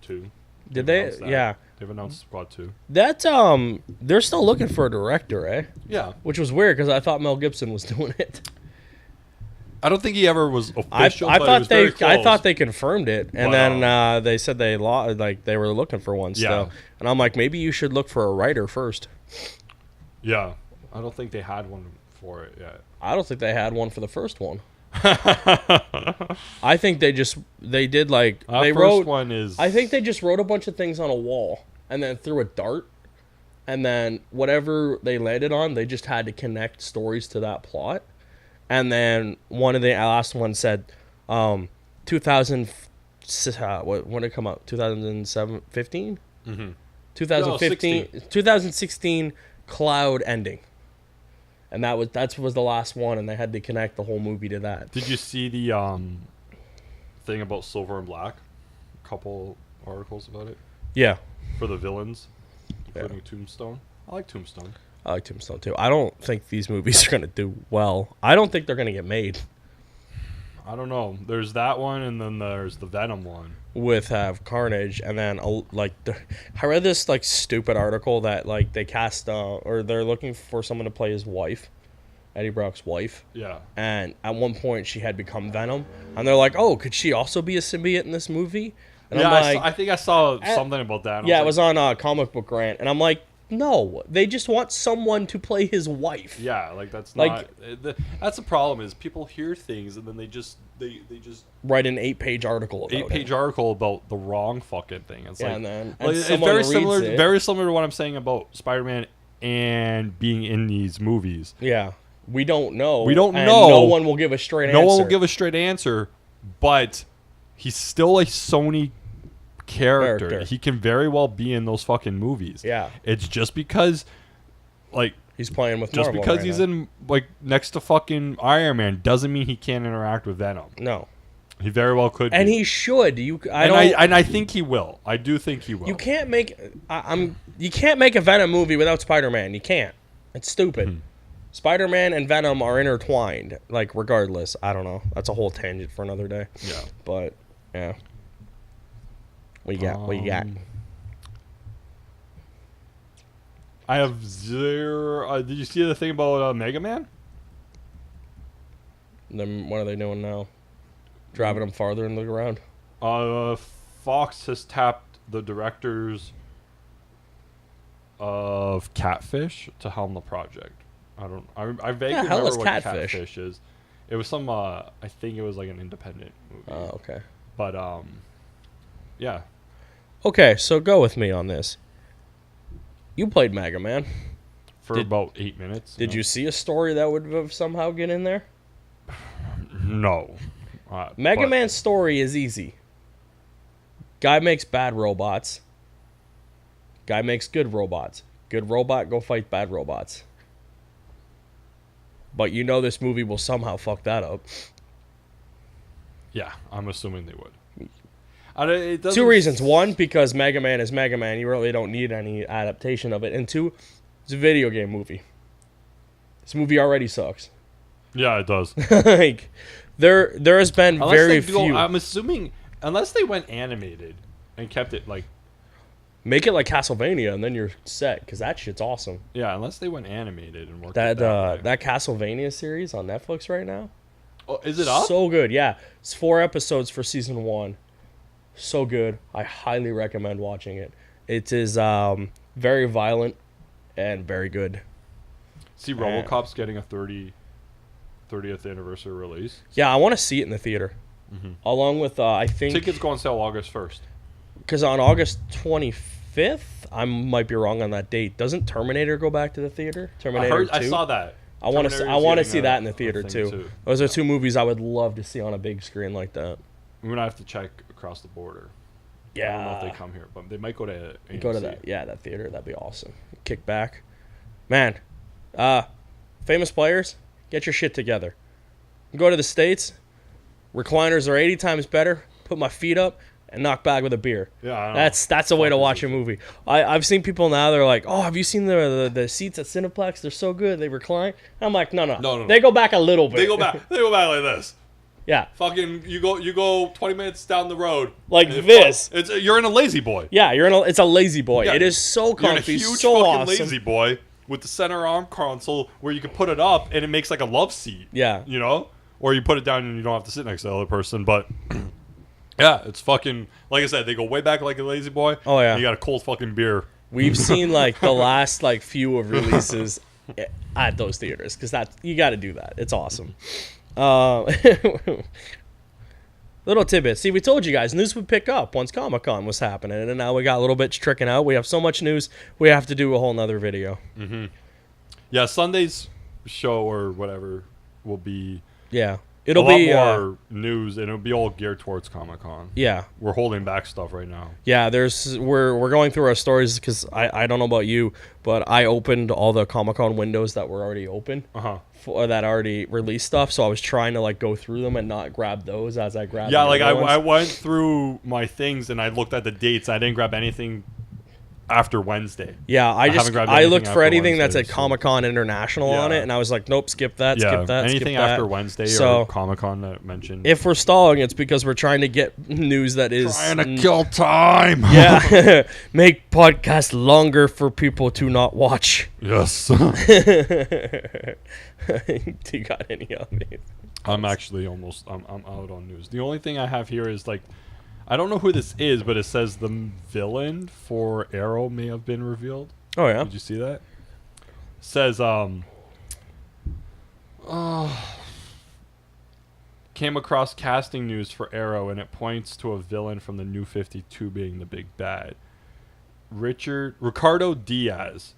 Speaker 2: 2.
Speaker 1: Did they? Yeah.
Speaker 2: They've announced Squad 2.
Speaker 1: That they're still looking for a director, eh?
Speaker 2: Yeah.
Speaker 1: Which was weird because I thought Mel Gibson was doing it.
Speaker 2: I don't think he ever was official.
Speaker 1: I
Speaker 2: thought
Speaker 1: I thought they confirmed it, and
Speaker 2: Wow.
Speaker 1: then they said they were looking for one still.
Speaker 2: Yeah.
Speaker 1: And I'm like, maybe you should look for a writer first.
Speaker 2: Yeah. I don't think they had one for it yet.
Speaker 1: I don't think they had one for the first one. I think they did like they wrote
Speaker 2: one is.
Speaker 1: I think they just wrote a bunch of things on a wall and then threw a dart, and then whatever they landed on, they just had to connect stories to that plot. And then one of the last ones said 2000 when did it come out? 2007 15?
Speaker 2: Mhm.
Speaker 1: 2015 2016 Cloud ending. And that was the last one, and they had to connect the whole movie to that.
Speaker 2: Did you see the thing about Silver and Black? A couple articles about it
Speaker 1: Yeah.
Speaker 2: for the villains, including Tombstone. I like Tombstone.
Speaker 1: I like Tombstone too. I don't think these movies are going to do well. I don't think they're going to get made.
Speaker 2: I don't know. There's that one, and then there's the Venom one.
Speaker 1: With Carnage, and then I read this like stupid article that like they cast or they're looking for someone to play his wife, Eddie Brock's wife.
Speaker 2: Yeah.
Speaker 1: And at one point she had become Venom, and they're like, oh, could she also be a symbiote in this movie? And
Speaker 2: Yeah,
Speaker 1: I'm like,
Speaker 2: I think I saw something about that.
Speaker 1: Yeah, it was on Comic Book Rant, and I'm like, no, they just want someone to play his wife.
Speaker 2: Yeah, like that's
Speaker 1: Like-
Speaker 2: not. That's the problem is people hear things and then they just
Speaker 1: Write an 8-page article about
Speaker 2: 8-page article about the wrong fucking thing. It's
Speaker 1: Yeah,
Speaker 2: like,
Speaker 1: and then
Speaker 2: like, it's
Speaker 1: someone
Speaker 2: very
Speaker 1: reads
Speaker 2: similar,
Speaker 1: it.
Speaker 2: very similar to what I'm saying about Spider-Man and being in these movies.
Speaker 1: Yeah, we don't know.
Speaker 2: We don't
Speaker 1: and
Speaker 2: know.
Speaker 1: No one will give a straight answer.
Speaker 2: No one will give a straight answer, but he's still a Sony character. He can very well be in those fucking movies.
Speaker 1: Yeah.
Speaker 2: It's just because, like,
Speaker 1: He's playing with
Speaker 2: just
Speaker 1: Marvel
Speaker 2: because
Speaker 1: right
Speaker 2: he's
Speaker 1: now.
Speaker 2: in like next to fucking Iron Man doesn't mean he can't interact with Venom.
Speaker 1: No,
Speaker 2: He very well could.
Speaker 1: and
Speaker 2: be.
Speaker 1: he should.
Speaker 2: I think he will. I do think he will.
Speaker 1: You can't make. You can't make a Venom movie without Spider-Man. You can't. It's stupid. Spider-Man and Venom are intertwined. Like regardless, I don't know. That's a whole tangent for another day.
Speaker 2: Yeah.
Speaker 1: But yeah. What you got? What you got?
Speaker 2: I have zero. Did you see the thing about Mega Man?
Speaker 1: Then what are they doing now? Driving them farther in the ground.
Speaker 2: Fox has tapped the directors of Catfish to helm the project. I vaguely
Speaker 1: Yeah, hell
Speaker 2: remember
Speaker 1: is
Speaker 2: what
Speaker 1: Catfish?
Speaker 2: Catfish is. It was some. I think it was like an independent movie.
Speaker 1: Oh, okay.
Speaker 2: But yeah.
Speaker 1: Okay, so go with me on this. You played Mega Man.
Speaker 2: For about 8 minutes.
Speaker 1: Did you see a story that would have somehow get in there?
Speaker 2: No.
Speaker 1: Mega
Speaker 2: but-
Speaker 1: Man's story is easy. Guy makes bad robots. Guy makes good robots. Good robot, go fight bad robots. But you know this movie will somehow fuck that up.
Speaker 2: Yeah, I'm assuming they would.
Speaker 1: Two reasons. One, because Mega Man is Mega Man. You really don't need any adaptation of it. And two, it's a video game movie. This movie already sucks.
Speaker 2: Yeah, it does.
Speaker 1: Like, there has been very few.
Speaker 2: I'm assuming, unless they went animated and kept it like...
Speaker 1: Make it like Castlevania, and then you're set, because that shit's awesome.
Speaker 2: Yeah, unless they went animated and worked
Speaker 1: That
Speaker 2: it that way.
Speaker 1: that Castlevania series on Netflix right now.
Speaker 2: Oh, is it up?
Speaker 1: So good, yeah. It's 4 episodes for season 1. So good. I highly recommend watching it. It is very violent and very good.
Speaker 2: See, RoboCop's getting a 30th anniversary release.
Speaker 1: Yeah, I want to see it in the theater. Along with, I think...
Speaker 2: Tickets go on sale August 1st.
Speaker 1: Because on August 25th, I might be wrong on that date. Doesn't Terminator go back to the theater? Terminator 2?
Speaker 2: I saw that.
Speaker 1: I want to see that in the theater
Speaker 2: thing
Speaker 1: too. Those are 2 movies I would love to see on a big screen like that.
Speaker 2: We're going to have to check across the border. I don't know if
Speaker 1: Yeah.
Speaker 2: they come here, but they might go to AMC.
Speaker 1: Go to that. Yeah, that theater. That'd be awesome. Kick back. Man, famous players, get your shit together. Go to the States. Recliners are 80 times better. Put my feet up and knock back with a beer.
Speaker 2: Yeah, I don't know.
Speaker 1: That's a way to
Speaker 2: Fuck
Speaker 1: watch
Speaker 2: is
Speaker 1: a movie. I've seen people now, they're like, oh, have you seen the seats at Cineplex? They're so good. They recline. I'm like, no. They go back a little bit.
Speaker 2: They go back like this.
Speaker 1: Yeah.
Speaker 2: Fucking, you go 20 minutes down the road.
Speaker 1: Like
Speaker 2: and
Speaker 1: this.
Speaker 2: You're in a lazy boy.
Speaker 1: Yeah, it's a lazy boy.
Speaker 2: Yeah,
Speaker 1: it is so comfy,
Speaker 2: You're in a huge
Speaker 1: so
Speaker 2: fucking
Speaker 1: awesome.
Speaker 2: lazy boy with the center arm console where you can put it up and it makes like a love seat.
Speaker 1: Yeah.
Speaker 2: You know? Or you put it down and you don't have to sit next to the other person. But yeah, it's fucking, like I said, they go way back like a lazy boy.
Speaker 1: Oh, yeah.
Speaker 2: And you got a cold fucking beer.
Speaker 1: We've seen like the last like few of releases at those theaters because you got to do that. It's awesome. Little tidbit. See, we told you guys news would pick up once Comic-Con was happening, and now we got a little bit tricking out. We have so much news, we have to do a whole nother video.
Speaker 2: Mm-hmm. Yeah, Sunday's show or whatever will be
Speaker 1: Yeah,
Speaker 2: a lot more news, and it'll be all geared towards Comic-Con.
Speaker 1: Yeah,
Speaker 2: We're holding back stuff right now.
Speaker 1: yeah. We're going through our stories because I don't know about you, but I opened all the Comic-Con windows that were already open. For that already released stuff, so I was trying to like go through them and not grab those as I grabbed.
Speaker 2: Yeah,
Speaker 1: the
Speaker 2: like
Speaker 1: other ones.
Speaker 2: I went through my things and I looked at the dates. I didn't grab anything after Wednesday.
Speaker 1: Yeah, I
Speaker 2: haven't grabbed
Speaker 1: I
Speaker 2: anything
Speaker 1: looked for
Speaker 2: after
Speaker 1: anything that's
Speaker 2: Wednesday,
Speaker 1: at Comic-Con International on it, and I was like, nope, skip that,
Speaker 2: Yeah,
Speaker 1: skip that,
Speaker 2: anything
Speaker 1: skip that.
Speaker 2: after Wednesday
Speaker 1: So,
Speaker 2: or Comic-Con that mentioned.
Speaker 1: if we're stalling, it's because we're trying to get news that is
Speaker 2: Trying to kill time.
Speaker 1: Yeah, make podcasts longer for people to not watch.
Speaker 2: Yes.
Speaker 1: Do you got any of these?
Speaker 2: I'm actually almost I'm out on news. The only thing I have here is like I don't know who this is, but it says the villain for Arrow may have been revealed.
Speaker 1: Oh yeah.
Speaker 2: Did you see that? Says came across casting news for Arrow and it points to a villain from the New 52 being the big bad. Ricardo Diaz.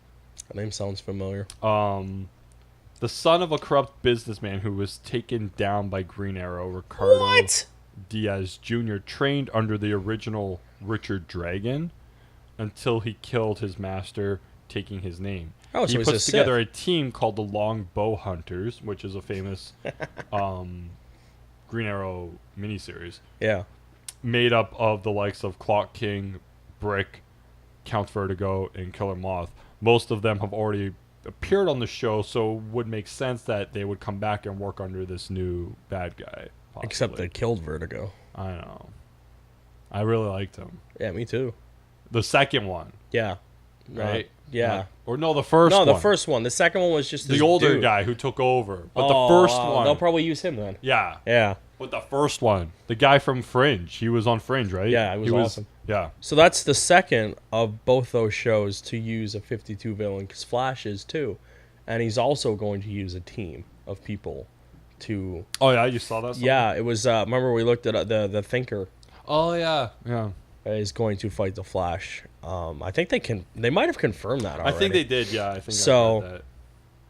Speaker 1: That name sounds familiar.
Speaker 2: The son of a corrupt businessman who was taken down by Green Arrow, Ricardo
Speaker 1: What?
Speaker 2: Diaz Jr. trained under the original Richard Dragon until he killed his master, taking his name.
Speaker 1: Oh, so
Speaker 2: he
Speaker 1: he's
Speaker 2: puts
Speaker 1: a
Speaker 2: together
Speaker 1: Sith.
Speaker 2: a team called the Long Bow Hunters, which is a famous Green Arrow miniseries,
Speaker 1: Yeah.
Speaker 2: made up of the likes of Clock King, Brick, Count Vertigo, and Killer Moth. Most of them have already appeared on the show, so it would make sense that they would come back and work under this new bad guy. Possibly.
Speaker 1: Except they killed Vertigo.
Speaker 2: I know. I really liked him.
Speaker 1: Yeah, me too.
Speaker 2: The second one,
Speaker 1: Yeah.
Speaker 2: right?
Speaker 1: Yeah.
Speaker 2: Or no, the first
Speaker 1: No,
Speaker 2: one.
Speaker 1: the first one. The second one was just
Speaker 2: The
Speaker 1: this
Speaker 2: older
Speaker 1: dude.
Speaker 2: guy who took over. But
Speaker 1: Oh,
Speaker 2: the first one.
Speaker 1: They'll probably use him then.
Speaker 2: Yeah.
Speaker 1: Yeah.
Speaker 2: But the first one. The guy from Fringe. He was on Fringe, right?
Speaker 1: Yeah, he was awesome.
Speaker 2: Yeah.
Speaker 1: So that's the second of both those shows to use a 52 villain, because Flash is too. And he's also going to use a team of people to...
Speaker 2: Oh, yeah? You saw that?
Speaker 1: Yeah, it was... remember we looked at the Thinker
Speaker 2: Oh, yeah. Yeah.
Speaker 1: is going to fight the Flash. I think they might have confirmed that already.
Speaker 2: I think they did, yeah. I think
Speaker 1: So-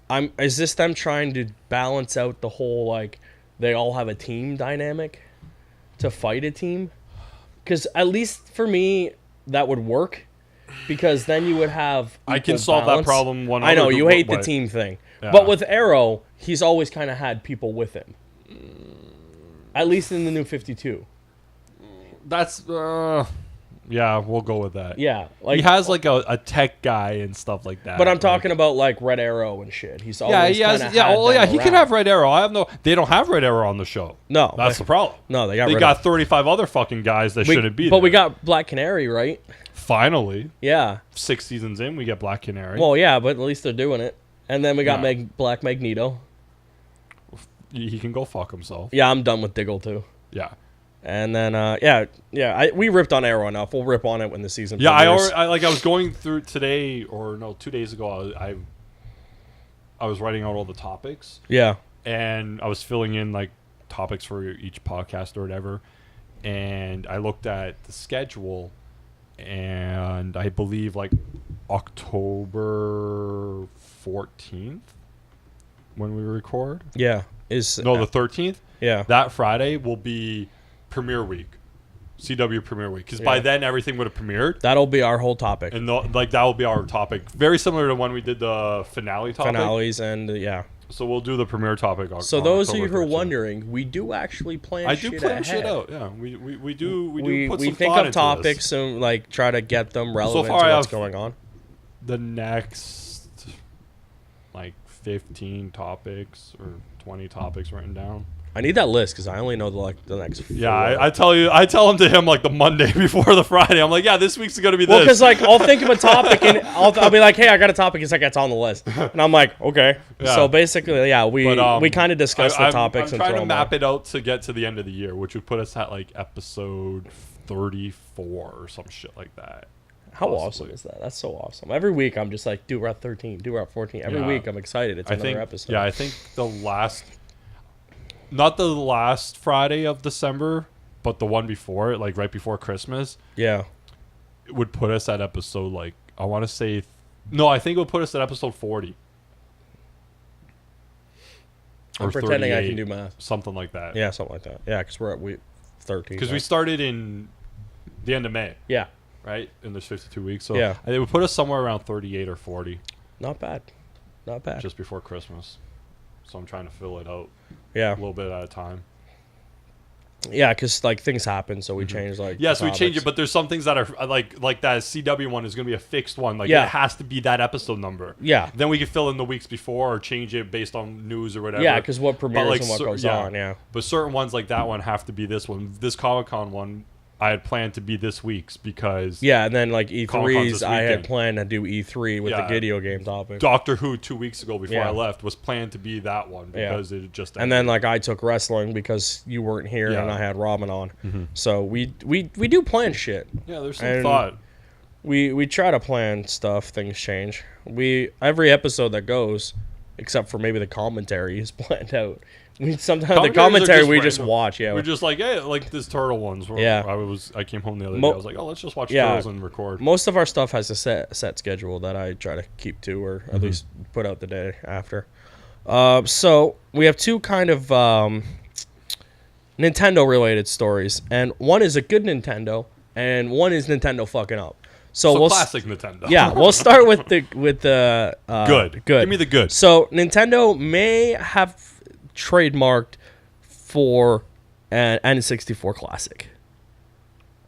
Speaker 2: I read that.
Speaker 1: Is this them trying to balance out the whole, like, they all have a team dynamic to fight a team? Because at least for me, that would work. Because then you would have
Speaker 2: I can
Speaker 1: equal
Speaker 2: solve
Speaker 1: balance.
Speaker 2: that problem one
Speaker 1: I know,
Speaker 2: other
Speaker 1: you
Speaker 2: way.
Speaker 1: hate the team thing.
Speaker 2: Yeah.
Speaker 1: But with Arrow, he's always kind of had people with him. At least in the New 52.
Speaker 2: That's... yeah, we'll go with that.
Speaker 1: Yeah. Like,
Speaker 2: He has, like, a tech guy and stuff like that.
Speaker 1: but I'm
Speaker 2: like-
Speaker 1: talking about, like, Red Arrow and shit. He's
Speaker 2: Yeah,
Speaker 1: always
Speaker 2: he has.
Speaker 1: kinda
Speaker 2: Yeah,
Speaker 1: had
Speaker 2: oh
Speaker 1: them
Speaker 2: yeah, he can
Speaker 1: around.
Speaker 2: have Red Arrow. I have no. They don't have Red Arrow on the show.
Speaker 1: No.
Speaker 2: That's the problem.
Speaker 1: No, they got
Speaker 2: They
Speaker 1: rid
Speaker 2: got
Speaker 1: of
Speaker 2: 35 other fucking guys that shouldn't be there.
Speaker 1: But we got Black Canary, right?
Speaker 2: Finally,
Speaker 1: Yeah.
Speaker 2: 6 seasons in, we get Black Canary.
Speaker 1: Well, yeah, but at least they're doing it. And then we got
Speaker 2: Yeah.
Speaker 1: Black Magneto.
Speaker 2: He can go fuck himself.
Speaker 1: Yeah, I'm done with Diggle too.
Speaker 2: Yeah.
Speaker 1: And then we ripped on Arrow enough. We'll rip on it when the season.
Speaker 2: Yeah,
Speaker 1: premieres.
Speaker 2: I was going through today, or no, 2 days ago. I was writing out all the topics,
Speaker 1: Yeah.
Speaker 2: and I was filling in like topics for each podcast or whatever. And I looked at the schedule, and I believe like October 14th when we record.
Speaker 1: Yeah. Is
Speaker 2: No, the 13th.
Speaker 1: yeah.
Speaker 2: That Friday will be premiere week. CW premiere week, because by then everything would have premiered.
Speaker 1: That'll be our whole topic.
Speaker 2: And that will be our topic. Very similar to when we did the finale topic.
Speaker 1: Finales and
Speaker 2: So we'll do the premiere topic.
Speaker 1: So those of you who are wondering, we do actually plan.
Speaker 2: I do plan shit out. Yeah, we do. We put some
Speaker 1: think
Speaker 2: thought
Speaker 1: of topics
Speaker 2: this.
Speaker 1: and like try to get them relevant
Speaker 2: So far,
Speaker 1: to what's going on.
Speaker 2: The next like 15 topics or 20 topics written down.
Speaker 1: I need that list because I only know the next 4.
Speaker 2: Yeah, I tell him to him like the Monday before the Friday. I'm like, yeah, this week's gonna be this.
Speaker 1: Well, because like I'll think of a topic and I'll be like, hey, I got a topic. It's like it's on the list, and I'm like, okay. Yeah. So basically, we kind of discuss the topics.
Speaker 2: I'm trying to map it out to get to the end of the year, which would put us at like episode 34 or some shit like that.
Speaker 1: How awesome is that? That's so awesome. Every week I'm just like, dude, we're at 13. Dude, we're at 14. Every week I'm excited. It's another episode.
Speaker 2: Yeah, I think not the last Friday of December, but the one before it, like right before Christmas.
Speaker 1: Yeah.
Speaker 2: It would put us at episode, like, I want to say... No, I think it would put us at episode 40.
Speaker 1: I'm pretending I can do math.
Speaker 2: Something like that.
Speaker 1: Yeah, something like that. Yeah, because we're at week 13.
Speaker 2: Because we started in the end of May.
Speaker 1: Yeah.
Speaker 2: Right? And there's 52 weeks. So
Speaker 1: yeah.
Speaker 2: It would put us somewhere around 38 or 40.
Speaker 1: Not bad. Not bad.
Speaker 2: Just before Christmas. So I'm trying to fill it out.
Speaker 1: Yeah.
Speaker 2: A little bit at a time.
Speaker 1: Yeah, because like things happen, so we change like.
Speaker 2: Yeah, so we change it, but there's some things that are like that CW one is going to be a fixed one. Like it has to be that episode number.
Speaker 1: Yeah.
Speaker 2: Then we can fill in the weeks before or change it based on news or whatever.
Speaker 1: Yeah, because what premieres and what goes on. Yeah.
Speaker 2: But certain ones like that one have to be this one. This Comic-Con one, I had planned to be this week's because...
Speaker 1: Yeah, and then like E3s, I had planned to do E3 with the video game topic.
Speaker 2: Doctor Who 2 weeks ago before I left was planned to be that one because it just...
Speaker 1: And then like I took wrestling because you weren't here and I had Robin on. So we do plan shit.
Speaker 2: Yeah, there's some thought.
Speaker 1: We try to plan stuff. Things change. Every episode that goes, except for maybe the commentary, is planned out. Sometimes the commentary we just watch. Yeah,
Speaker 2: we're just like, hey, like this turtle ones. I came home the other day. I was like, oh, let's just watch turtles and record.
Speaker 1: Most of our stuff has a set schedule that I try to keep to, or at least put out the day after. So we have two kind of Nintendo related stories, and one is a good Nintendo, and one is Nintendo fucking up. So
Speaker 2: classic Nintendo.
Speaker 1: Yeah, we'll start with the
Speaker 2: good. Give me the good.
Speaker 1: So Nintendo may have trademarked for an N64 Classic.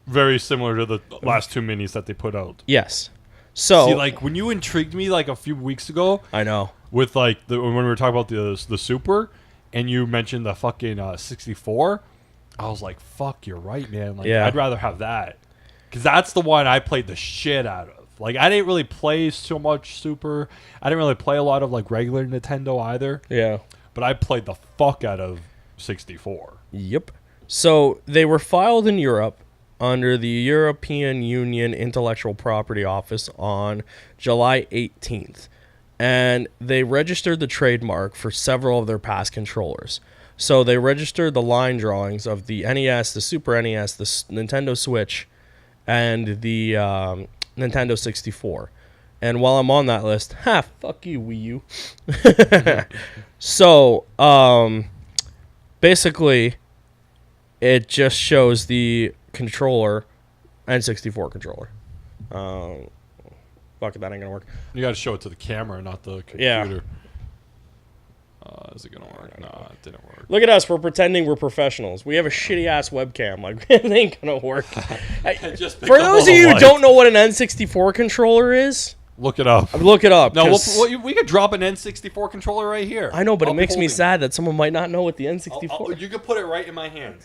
Speaker 2: Very similar to the last two minis that they put out.
Speaker 1: Yes. So
Speaker 2: see, like when you intrigued me like a few weeks ago,
Speaker 1: I know,
Speaker 2: with like when we were talking about the Super, and you mentioned the fucking 64, I was like, fuck, you're right, man. Like I'd rather have that because that's the one I played the shit out of. Like I didn't really play so much Super. I didn't really play a lot of like regular Nintendo either.
Speaker 1: Yeah.
Speaker 2: But I played the fuck out of 64.
Speaker 1: Yep. So they were filed in Europe under the European Union Intellectual Property Office on July 18th. And they registered the trademark for several of their past controllers. So they registered the line drawings of the NES, the Super NES, the Nintendo Switch, and the Nintendo 64. And while I'm on that list, fuck you, Wii U. So, basically, it just shows the controller, N64 controller. Fuck it, that ain't gonna work.
Speaker 2: You gotta show it to the camera, not the computer.
Speaker 1: Yeah.
Speaker 2: Is it gonna work? No, it didn't work.
Speaker 1: Look at us, we're pretending we're professionals. We have a shitty-ass webcam. Like, it ain't gonna work. For those of you who don't know what an N64 controller is...
Speaker 2: Look it up.
Speaker 1: Look it up.
Speaker 2: No, we could drop an N64 controller right here.
Speaker 1: I know, but it makes me sad that someone might not know what the N64
Speaker 2: you could put it right in my hands.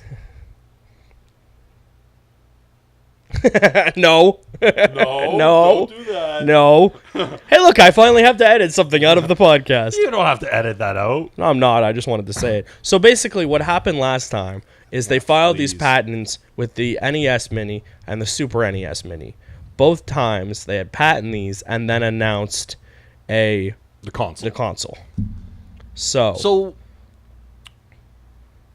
Speaker 1: No.
Speaker 2: No. Don't do that.
Speaker 1: No. Hey, look, I finally have to edit something out of the podcast.
Speaker 2: You don't have to edit that out.
Speaker 1: No, I'm not. I just wanted to say it. So basically what happened last time is they filed these patents with the NES Mini and the Super NES Mini. Both times they had patented these and then announced the console. So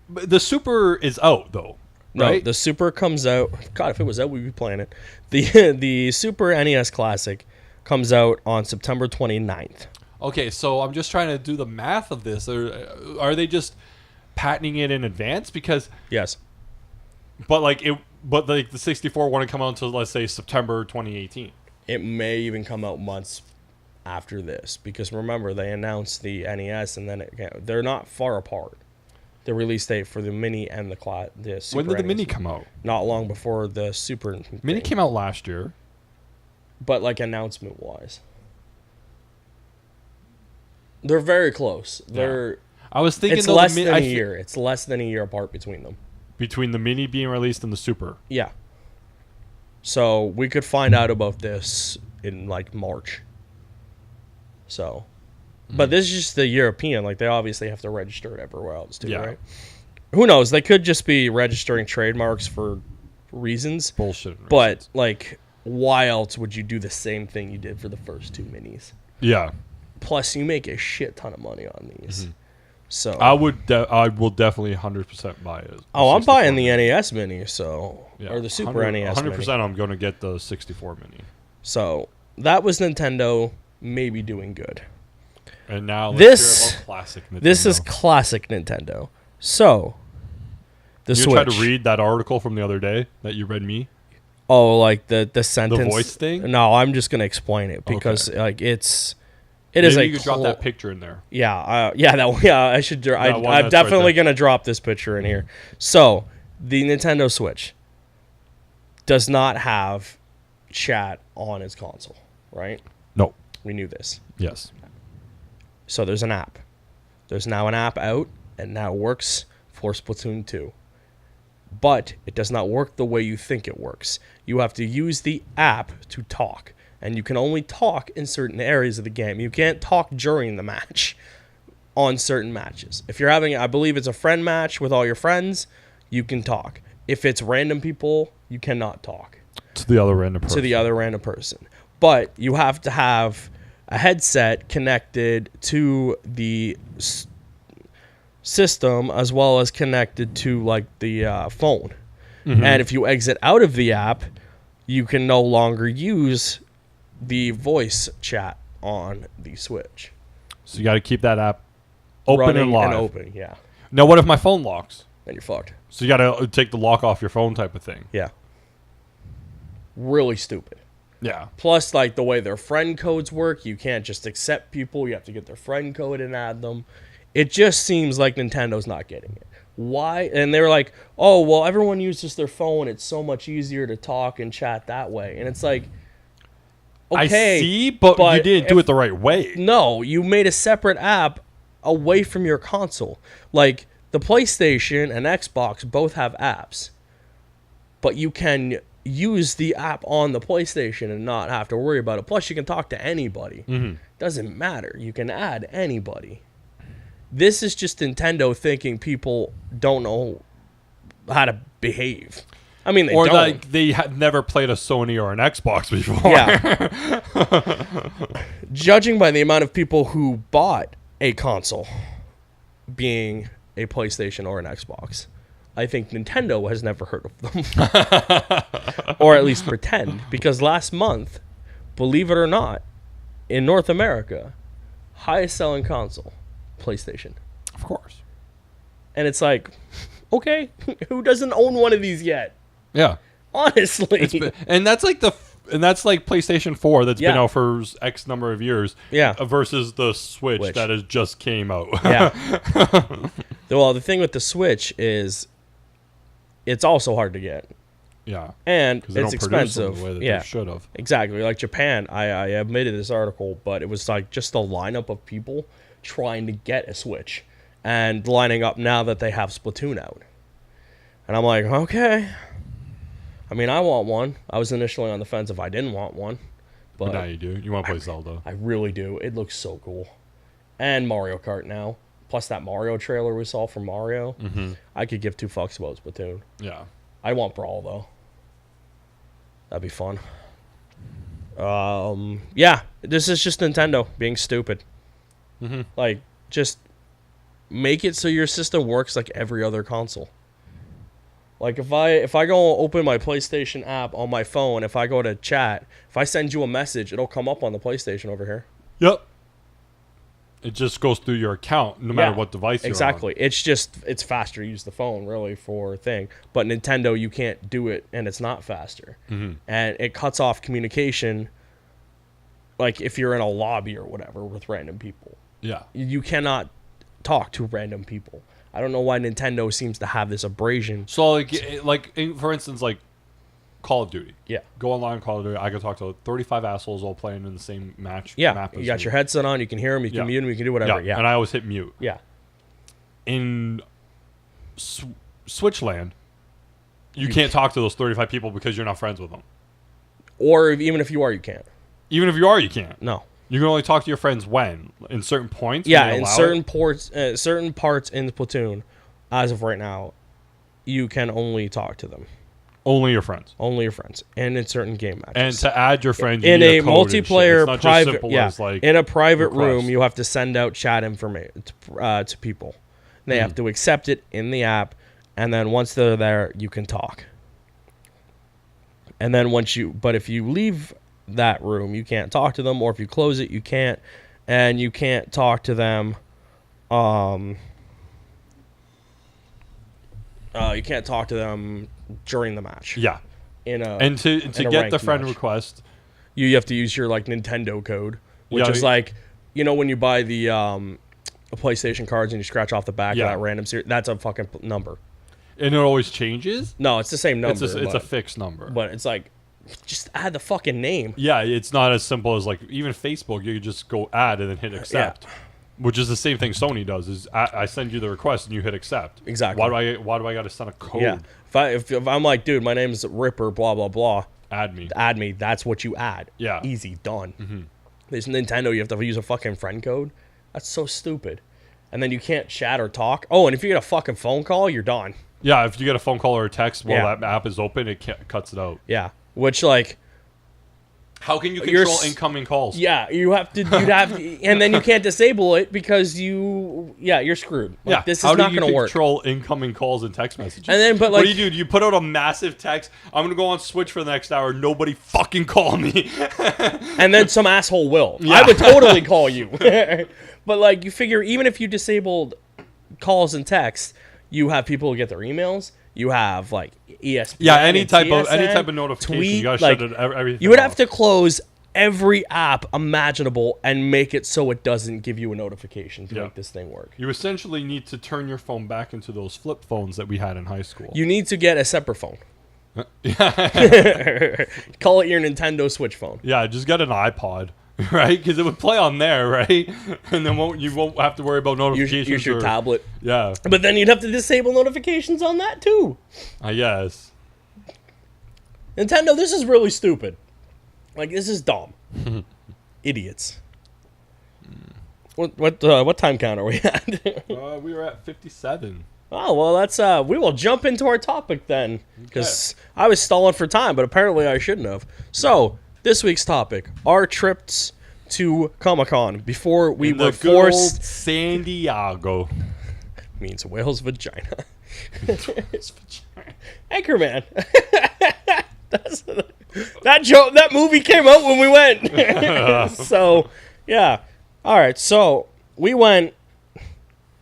Speaker 2: the Super is out though. Right?
Speaker 1: No, the Super comes out. God, if it was out, we'd be playing it. The Super NES Classic comes out on September 29th.
Speaker 2: Okay, so I'm just trying to do the math of this. Are they just patenting it in advance? Because
Speaker 1: yes,
Speaker 2: but like But like the 64 wouldn't come out until, let's say, September 2018.
Speaker 1: It may even come out months after this, because remember, they announced the NES, and then they're not far apart. The release date for the Mini and the Super.
Speaker 2: When did the
Speaker 1: NES,
Speaker 2: Mini come out?
Speaker 1: Not long before the Super.
Speaker 2: Mini came out last year.
Speaker 1: But like announcement wise, they're very close. They're.
Speaker 2: I was thinking
Speaker 1: It's less than a year. It's less than a year apart between them.
Speaker 2: Between the Mini being released and the Super.
Speaker 1: Yeah. So we could find out about this in like March. So, but this is just the European. Like, they obviously have to register it everywhere else too, right? Who knows? They could just be registering trademarks for reasons.
Speaker 2: Bullshit.
Speaker 1: But like, why else would you do the same thing you did for the first two minis?
Speaker 2: Yeah.
Speaker 1: Plus, you make a shit ton of money on these. So
Speaker 2: I will definitely 100% buy it.
Speaker 1: I'm buying the NES Mini, so or the Super
Speaker 2: 100,
Speaker 1: NES 100%
Speaker 2: Mini. I'm going to get the 64 Mini.
Speaker 1: So that was Nintendo maybe doing good.
Speaker 2: And now let's hear about classic Nintendo.
Speaker 1: This is classic Nintendo. So the Switch.
Speaker 2: You tried to read that article from the other day that you read me?
Speaker 1: Oh, like the sentence.
Speaker 2: The voice thing?
Speaker 1: No, I'm just gonna explain it because like It
Speaker 2: Maybe
Speaker 1: is a
Speaker 2: you could drop that picture in there.
Speaker 1: Yeah, I should. I'm definitely
Speaker 2: right
Speaker 1: gonna drop this picture in here. So the Nintendo Switch does not have chat on its console, right?
Speaker 2: No.
Speaker 1: We knew this.
Speaker 2: Yes.
Speaker 1: So there's an app. There's now an app out, and now it works for Splatoon 2. But it does not work the way you think it works. You have to use the app to talk. And you can only talk in certain areas of the game. You can't talk during the match on certain matches. If you're having, I believe it's a friend match with all your friends, you can talk. If it's random people, you cannot talk.
Speaker 2: To the other random person.
Speaker 1: But you have to have a headset connected to the system as well as connected to like the phone. Mm-hmm. And if you exit out of the app, you can no longer use the voice chat on the Switch.
Speaker 2: So you got to keep that app open
Speaker 1: running
Speaker 2: and live.
Speaker 1: And open, yeah.
Speaker 2: Now, what if my phone locks?
Speaker 1: Then you're fucked.
Speaker 2: So you got to take the lock off your phone type of thing.
Speaker 1: Yeah. Really stupid.
Speaker 2: Yeah.
Speaker 1: Plus, like, the way their friend codes work, you can't just accept people. You have to get their friend code and add them. It just seems like Nintendo's not getting it. Why? And they're like, oh, well, everyone uses their phone. It's so much easier to talk and chat that way. And it's like, okay.
Speaker 2: I see, but you didn't do it the right way.
Speaker 1: No, you made a separate app away from your console. Like, the PlayStation and Xbox both have apps. But you can use the app on the PlayStation and not have to worry about it. Plus, you can talk to anybody. Mm-hmm. Doesn't matter. You can add anybody. This is just Nintendo thinking people don't know how to behave. I mean, they don't. Or
Speaker 2: like they had never played a Sony or an Xbox before.
Speaker 1: Yeah. Judging by the amount of people who bought a console being a PlayStation or an Xbox, I think Nintendo has never heard of them. Or at least pretend. Because last month, believe it or not, in North America, highest selling console, PlayStation.
Speaker 2: Of course.
Speaker 1: And it's like, okay, who doesn't own one of these yet?
Speaker 2: Yeah.
Speaker 1: Honestly.
Speaker 2: And that's like PlayStation 4 that's been out for X number of years.
Speaker 1: Yeah.
Speaker 2: Versus the Switch that has just came out.
Speaker 1: Yeah. Well, the thing with the Switch is it's also hard to get.
Speaker 2: Yeah.
Speaker 1: And it's expensive.
Speaker 2: The way that they should have.
Speaker 1: Exactly. Like Japan, I admitted this article, but it was like just a lineup of people trying to get a Switch and lining up now that they have Splatoon out. And I'm like, okay. I mean, I want one. I was initially on the fence if I didn't want one. But
Speaker 2: now you do. You want to play Zelda.
Speaker 1: I really do. It looks so cool. And Mario Kart now. Plus that Mario trailer we saw from Mario. Mm-hmm. I could give two fucks about Splatoon.
Speaker 2: Yeah.
Speaker 1: I want Brawl, though. That'd be fun. Yeah. This is just Nintendo being stupid. Mm-hmm. Like, just make it so your system works like every other console. Like, if I go open my PlayStation app on my phone, if I go to chat, if I send you a message, it'll come up on the PlayStation over here.
Speaker 2: Yep. It just goes through your account no matter what device you're
Speaker 1: exactly. It's faster to use the phone really for a thing. But Nintendo, you can't do it, and it's not faster.
Speaker 2: Mm-hmm.
Speaker 1: And it cuts off communication, like if you're in a lobby or whatever with random people.
Speaker 2: Yeah.
Speaker 1: You cannot talk to random people. I don't know why Nintendo seems to have this abrasion.
Speaker 2: So, for instance, like Call of Duty.
Speaker 1: Yeah.
Speaker 2: Go online, Call of Duty. I can talk to 35 assholes all playing in the same match.
Speaker 1: Yeah.
Speaker 2: Map
Speaker 1: You got your headset on. You can hear them. You can mute them. You can do whatever. Yeah.
Speaker 2: And I always hit mute.
Speaker 1: Yeah.
Speaker 2: In Switchland, you can't talk to those 35 people because you're not friends with them.
Speaker 1: Or even if you are, you can't.
Speaker 2: Even if you are, you can't.
Speaker 1: No.
Speaker 2: You can only talk to your friends when? In certain points?
Speaker 1: Yeah, in certain parts in Splatoon, as of right now, you can only talk to them.
Speaker 2: Only your friends.
Speaker 1: Only your friends. And in certain game matches.
Speaker 2: And to add your friends,
Speaker 1: in a multiplayer private, in a private
Speaker 2: request.
Speaker 1: room, you have to send out chat information to people. They have to accept it in the app, and then once they're there, you can talk. And then but if you leave that room, you can't talk to them, or if you close it, you can't, and you can't talk to them. You can't talk to them during the match.
Speaker 2: Yeah. And to get the friend request,
Speaker 1: you have to use your Nintendo code, which is when you buy the PlayStation cards and you scratch off the back of that random series, that's a fucking number.
Speaker 2: And it always changes?
Speaker 1: No, it's the same number.
Speaker 2: It's a fixed number.
Speaker 1: But it's just add the fucking name.
Speaker 2: Yeah, it's not as simple as even Facebook. You just go add and then hit accept. Yeah. Which is the same thing Sony does. Is I send you the request and you hit accept.
Speaker 1: Exactly.
Speaker 2: Why do I got to send a code?
Speaker 1: Yeah. If I'm like, dude, my name's Ripper, blah blah blah.
Speaker 2: Add me.
Speaker 1: That's what you add.
Speaker 2: Yeah.
Speaker 1: Easy, done.
Speaker 2: Mm-hmm.
Speaker 1: There's Nintendo. You have to use a fucking friend code. That's so stupid. And then you can't chat or talk. Oh, and if you get a fucking phone call, you're done.
Speaker 2: Yeah. If you get a phone call or a text while that app is open, it cuts it out.
Speaker 1: Yeah. Which
Speaker 2: how can you control incoming calls?
Speaker 1: Yeah, you'd have to, and then you can't disable it because you're screwed. This is not going to work.
Speaker 2: Control incoming calls and text messages?
Speaker 1: And then,
Speaker 2: what do you do? Do you put out a massive text? I'm going to go on Switch for the next hour. Nobody fucking call me.
Speaker 1: And then some asshole will.
Speaker 2: Yeah.
Speaker 1: I would totally call you. But you figure, even if you disabled calls and texts, you have people who get their emails. You have ESPN.
Speaker 2: Yeah, any type of notification.
Speaker 1: Tweet,
Speaker 2: you gotta shut everything.
Speaker 1: You would have to close every app imaginable and make it so it doesn't give you a notification to make this thing work.
Speaker 2: You essentially need to turn your phone back into those flip phones that we had in high school.
Speaker 1: You need to get a separate phone. Call it your Nintendo Switch phone.
Speaker 2: Yeah, just get an iPod. Right, because it would play on there, right, and then you won't have to worry about notifications.
Speaker 1: Use your tablet.
Speaker 2: Yeah,
Speaker 1: but then you'd have to disable notifications on that too.
Speaker 2: Yes.
Speaker 1: Nintendo, this is really stupid. This is dumb. Idiots. What time count are we at?
Speaker 2: We were at 57.
Speaker 1: Oh well, that's we will jump into our topic then, because I was stalling for time, but apparently I shouldn't have. So. This week's topic, our trips to Comic-Con before we were forced...
Speaker 2: San Diego.
Speaker 1: Means whale's vagina. Anchorman. That movie came out when we went. So, yeah. All right, so we went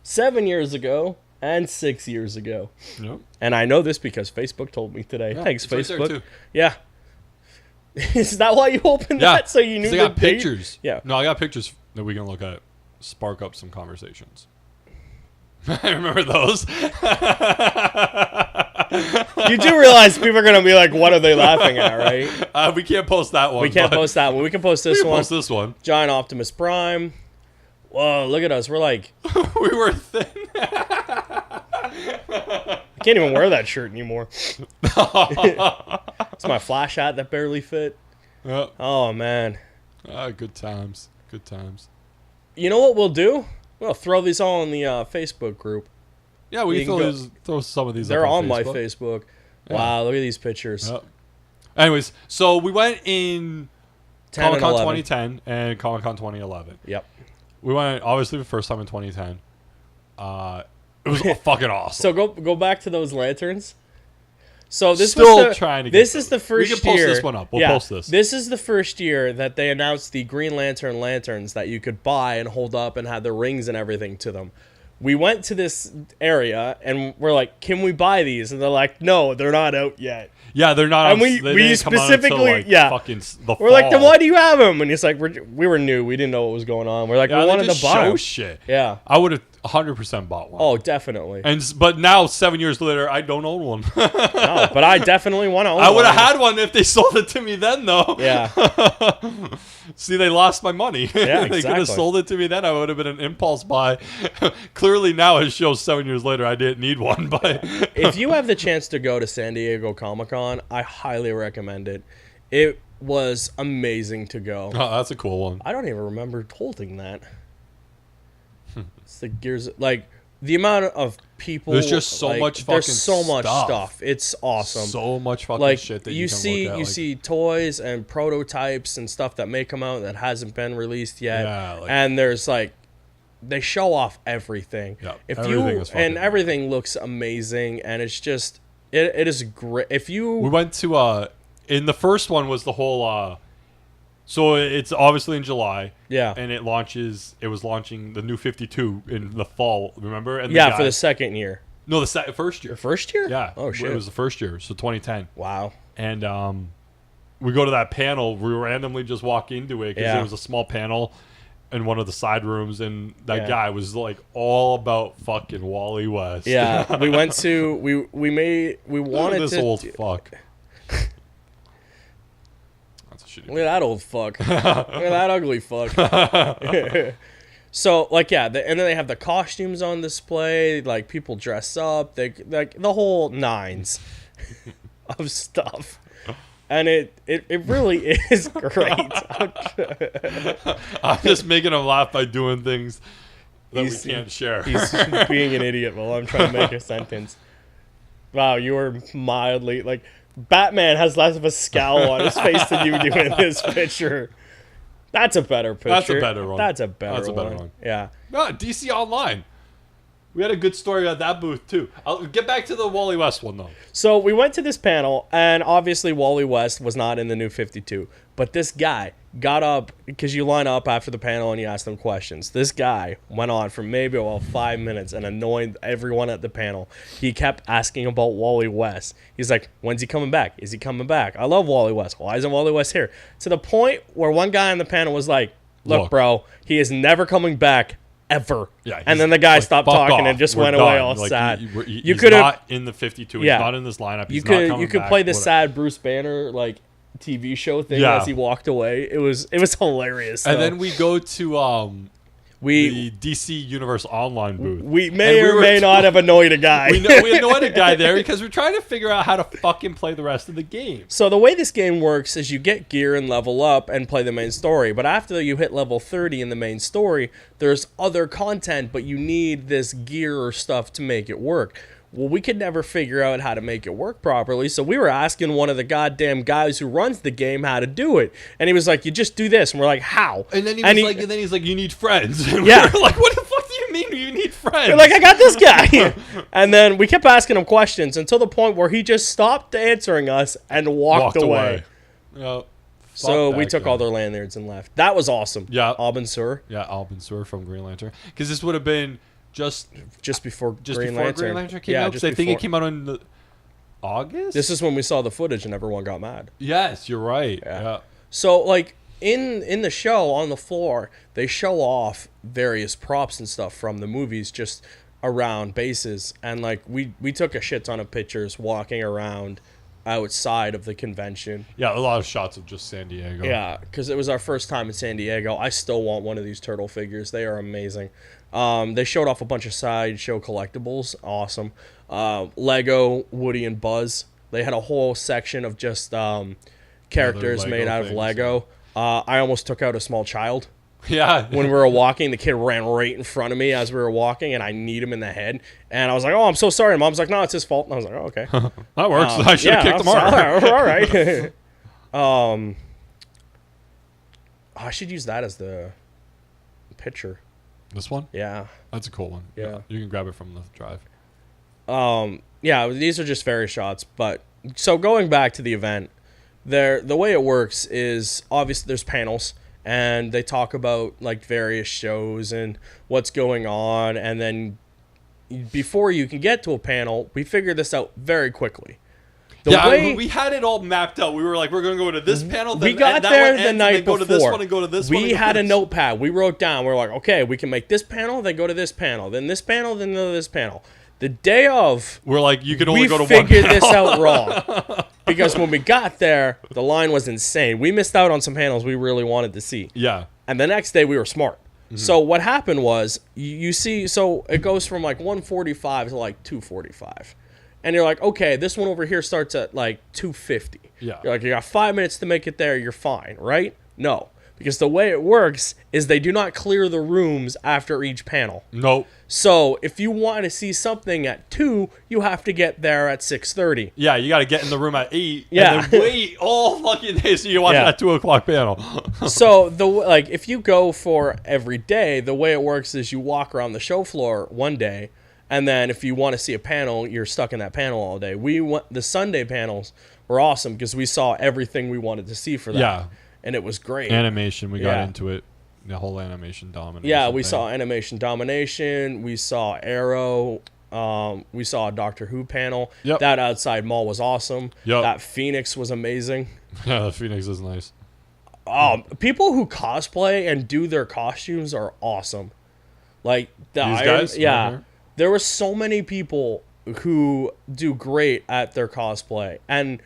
Speaker 1: 7 years ago and 6 years ago.
Speaker 2: Yep.
Speaker 1: And I know this because Facebook told me today.
Speaker 2: Yeah,
Speaker 1: Thanks, Facebook.
Speaker 2: Right there too.
Speaker 1: Yeah. Is that why you opened that? So you knew
Speaker 2: I got pictures.
Speaker 1: Yeah.
Speaker 2: No, I got pictures that we can look at. Spark up some conversations. I remember those.
Speaker 1: You do realize people are going to be like, what are they laughing at, right?
Speaker 2: We can't post that one.
Speaker 1: We can't post that one. We can post this one.
Speaker 2: Post this one.
Speaker 1: Giant Optimus Prime. Whoa, look at us. We're like...
Speaker 2: we were thin.
Speaker 1: I can't even wear that shirt anymore. It's my Flash hat that barely fit.
Speaker 2: Yep.
Speaker 1: Oh, man.
Speaker 2: Good times. Good times.
Speaker 1: You know what we'll do? We'll throw these all in the Facebook group.
Speaker 2: Yeah, we can throw some of these
Speaker 1: They're
Speaker 2: up on
Speaker 1: my
Speaker 2: Facebook.
Speaker 1: Facebook.
Speaker 2: Yeah.
Speaker 1: Wow, look at these pictures.
Speaker 2: Yep. Anyways, so we went in Comic-Con 2010 and Comic-Con 2011.
Speaker 1: Yep.
Speaker 2: We went, obviously, the first time in 2010. It was fucking awesome.
Speaker 1: So go back to those lanterns. So this
Speaker 2: Still
Speaker 1: was the,
Speaker 2: trying to get
Speaker 1: this is the first year.
Speaker 2: We can post this one up. We'll post this.
Speaker 1: This is the first year that they announced the Green Lantern lanterns that you could buy and hold up and had the rings and everything to them. We went to this area and we're like, can we buy these? And they're like, no, they're not out yet.
Speaker 2: Yeah, they're not.
Speaker 1: And we specifically, we're like, then why do you have them? And he's like, we were new. We didn't know what was going on. We're like, we wanted to buy them.
Speaker 2: Shit.
Speaker 1: Yeah.
Speaker 2: I would have 100% bought one.
Speaker 1: Oh, definitely.
Speaker 2: But now 7 years later, I don't own one.
Speaker 1: No, but I definitely want to own one.
Speaker 2: I would have had one if they sold it to me then, though.
Speaker 1: Yeah.
Speaker 2: See, they lost my money.
Speaker 1: Yeah,
Speaker 2: They could have sold it to me then. I would have been an impulse buy. Clearly now it shows 7 years later I didn't need one. But
Speaker 1: if you have the chance to go to San Diego Comic-Con, I highly recommend it. It was amazing to go.
Speaker 2: Oh, that's a cool one.
Speaker 1: I don't even remember holding that. It's the Gears, like the amount of people.
Speaker 2: There's just so much fucking
Speaker 1: There's so much
Speaker 2: stuff.
Speaker 1: stuff. It's awesome.
Speaker 2: So much fucking
Speaker 1: like,
Speaker 2: shit that
Speaker 1: you
Speaker 2: can
Speaker 1: see.
Speaker 2: look at.
Speaker 1: You see toys and prototypes and stuff that may come out that hasn't been released yet.
Speaker 2: Yeah,
Speaker 1: and there's like, they show off everything.
Speaker 2: Yeah,
Speaker 1: if
Speaker 2: everything
Speaker 1: you
Speaker 2: is fucking
Speaker 1: everything looks amazing, and it's just it is great. If you
Speaker 2: we went to in the first one was the whole so it's obviously in July.
Speaker 1: Yeah.
Speaker 2: And it was launching the new 52 in the fall, remember? And
Speaker 1: yeah, for the second year.
Speaker 2: No, the first year.
Speaker 1: The first year?
Speaker 2: Yeah.
Speaker 1: Oh shit.
Speaker 2: It was the first year, so 2010.
Speaker 1: Wow.
Speaker 2: And we go to that panel, we randomly just walk into it because it was a small panel in one of the side rooms, and that guy was like all about fucking Wally West.
Speaker 1: Yeah. We went to we wanted
Speaker 2: this
Speaker 1: to
Speaker 2: old fuck.
Speaker 1: Look at that old fuck. Look at that ugly fuck. So, like, yeah, and then they have the costumes on display. Like, people dress up. They like the whole nines of stuff. And it really is great.
Speaker 2: I'm just making him laugh by doing things that we can't share.
Speaker 1: He's being an idiot while I'm trying to make a sentence. Wow, you were mildly, like... Batman has less of a scowl on his face than you do in this picture. That's a better picture.
Speaker 2: That's a better one.
Speaker 1: That's a better one. Yeah.
Speaker 2: No, DC Online. We had a good story at that booth, too. I'll get back to the Wally West one, though.
Speaker 1: So we went to this panel, and obviously Wally West was not in the new 52. But this guy got up, because you line up after the panel and you ask them questions. This guy went on for maybe 5 minutes and annoyed everyone at the panel. He kept asking about Wally West. He's like, when's he coming back? Is he coming back? I love Wally West. Why isn't Wally West here? To the point where one guy on the panel was like, look, bro, he is never coming back. Ever.
Speaker 2: Yeah,
Speaker 1: and then the guy stopped talking and just went away all sad. You could have
Speaker 2: not in the 52. He's not in this lineup.
Speaker 1: You could play the sad Bruce Banner like TV show thing as he walked away. It was hilarious.
Speaker 2: And then we go to the DC Universe Online booth.
Speaker 1: We may not have annoyed a guy.
Speaker 2: We annoyed a guy there because we're trying to figure out how to fucking play the rest of the game.
Speaker 1: So the way this game works is you get gear and level up and play the main story. But after you hit level 30 in the main story, there's other content, but you need this gear or stuff to make it work. Well, we could never figure out how to make it work properly, so we were asking one of the goddamn guys who runs the game how to do it. And he was like, you just do this. And we're like, how?
Speaker 2: And then he's like, you need friends. And
Speaker 1: yeah.
Speaker 2: We're like, what the fuck do you mean you need friends?
Speaker 1: We're like, I got this guy. And then we kept asking him questions until the point where he just stopped answering us and walked away.
Speaker 2: Yeah.
Speaker 1: So we took all their lanyards and left. That was awesome.
Speaker 2: Yeah.
Speaker 1: Albin Sur.
Speaker 2: Yeah, Albin Sur from Green Lantern. Because this would have been... Just
Speaker 1: before Green
Speaker 2: Lantern came out? Because I think it came out in August?
Speaker 1: This is when we saw the footage and everyone got mad.
Speaker 2: Yes, you're right. Yeah.
Speaker 1: So, like, in the show, on the floor, they show off various props and stuff from the movies just around bases. And, like, we took a shit ton of pictures walking around outside of the convention.
Speaker 2: Yeah, a lot of shots of just San Diego.
Speaker 1: Yeah, because it was our first time in San Diego. I still want one of these turtle figures. They are amazing. They showed off a bunch of sideshow collectibles. Awesome. Lego, Woody, and Buzz. They had a whole section of just characters made out of Lego. I almost took out a small child.
Speaker 2: Yeah.
Speaker 1: When we were walking, the kid ran right in front of me as we were walking, and I kneed him in the head. And I was like, oh, I'm so sorry. And Mom's like, no, it's his fault. And I was like, oh, okay.
Speaker 2: That works. I should have kicked him hard.
Speaker 1: All right. I should use that as the picture.
Speaker 2: This one?
Speaker 1: Yeah.
Speaker 2: That's a cool one.
Speaker 1: Yeah.
Speaker 2: You can grab it from the drive.
Speaker 1: Yeah, these are just various shots, but So going back to the event, the way it works is obviously there's panels and they talk about like various shows and what's going on, and then before you can get to a panel, we figured this out very quickly.
Speaker 2: We had it all mapped out. We were like, we're going to go to this panel.
Speaker 1: We got there the night before.
Speaker 2: Go to this one and go to this one.
Speaker 1: We had a notepad. We wrote down. We're like, okay, we can make this panel, then go to this panel, then this panel, then go to this panel. The day of,
Speaker 2: we're like, you can only go to one panel.
Speaker 1: We figured this out wrong. Because when we got there, the line was insane. We missed out on some panels we really wanted to see.
Speaker 2: Yeah.
Speaker 1: And the next day, we were smart. Mm-hmm. So what happened was, you see, so it goes from like 145 to like 245. And you're like, okay, this one over here starts at like 250.
Speaker 2: Yeah.
Speaker 1: You're like, you got 5 minutes to make it there. You're fine, right? No. Because the way it works is they do not clear the rooms after each panel.
Speaker 2: Nope.
Speaker 1: So if you want to see something at 2, you have to get there at 6:30.
Speaker 2: Yeah, you got to get in the room at 8
Speaker 1: yeah.
Speaker 2: and then wait all fucking day so you watch that 2 o'clock panel.
Speaker 1: So if you go for every day, the way it works is you walk around the show floor one day, and then if you want to see a panel, you're stuck in that panel all day. The Sunday panels were awesome because we saw everything we wanted to see for that. Yeah. And it was great.
Speaker 2: Animation, we got into it. The whole animation domination.
Speaker 1: Yeah, we saw animation domination. We saw Arrow. We saw a Doctor Who panel.
Speaker 2: Yep.
Speaker 1: That outside mall was awesome.
Speaker 2: Yep.
Speaker 1: That Phoenix was amazing.
Speaker 2: Yeah, the Phoenix is nice.
Speaker 1: People who cosplay and do their costumes are awesome. Like the
Speaker 2: These guys?
Speaker 1: Yeah. There were so many people who do great at their cosplay, and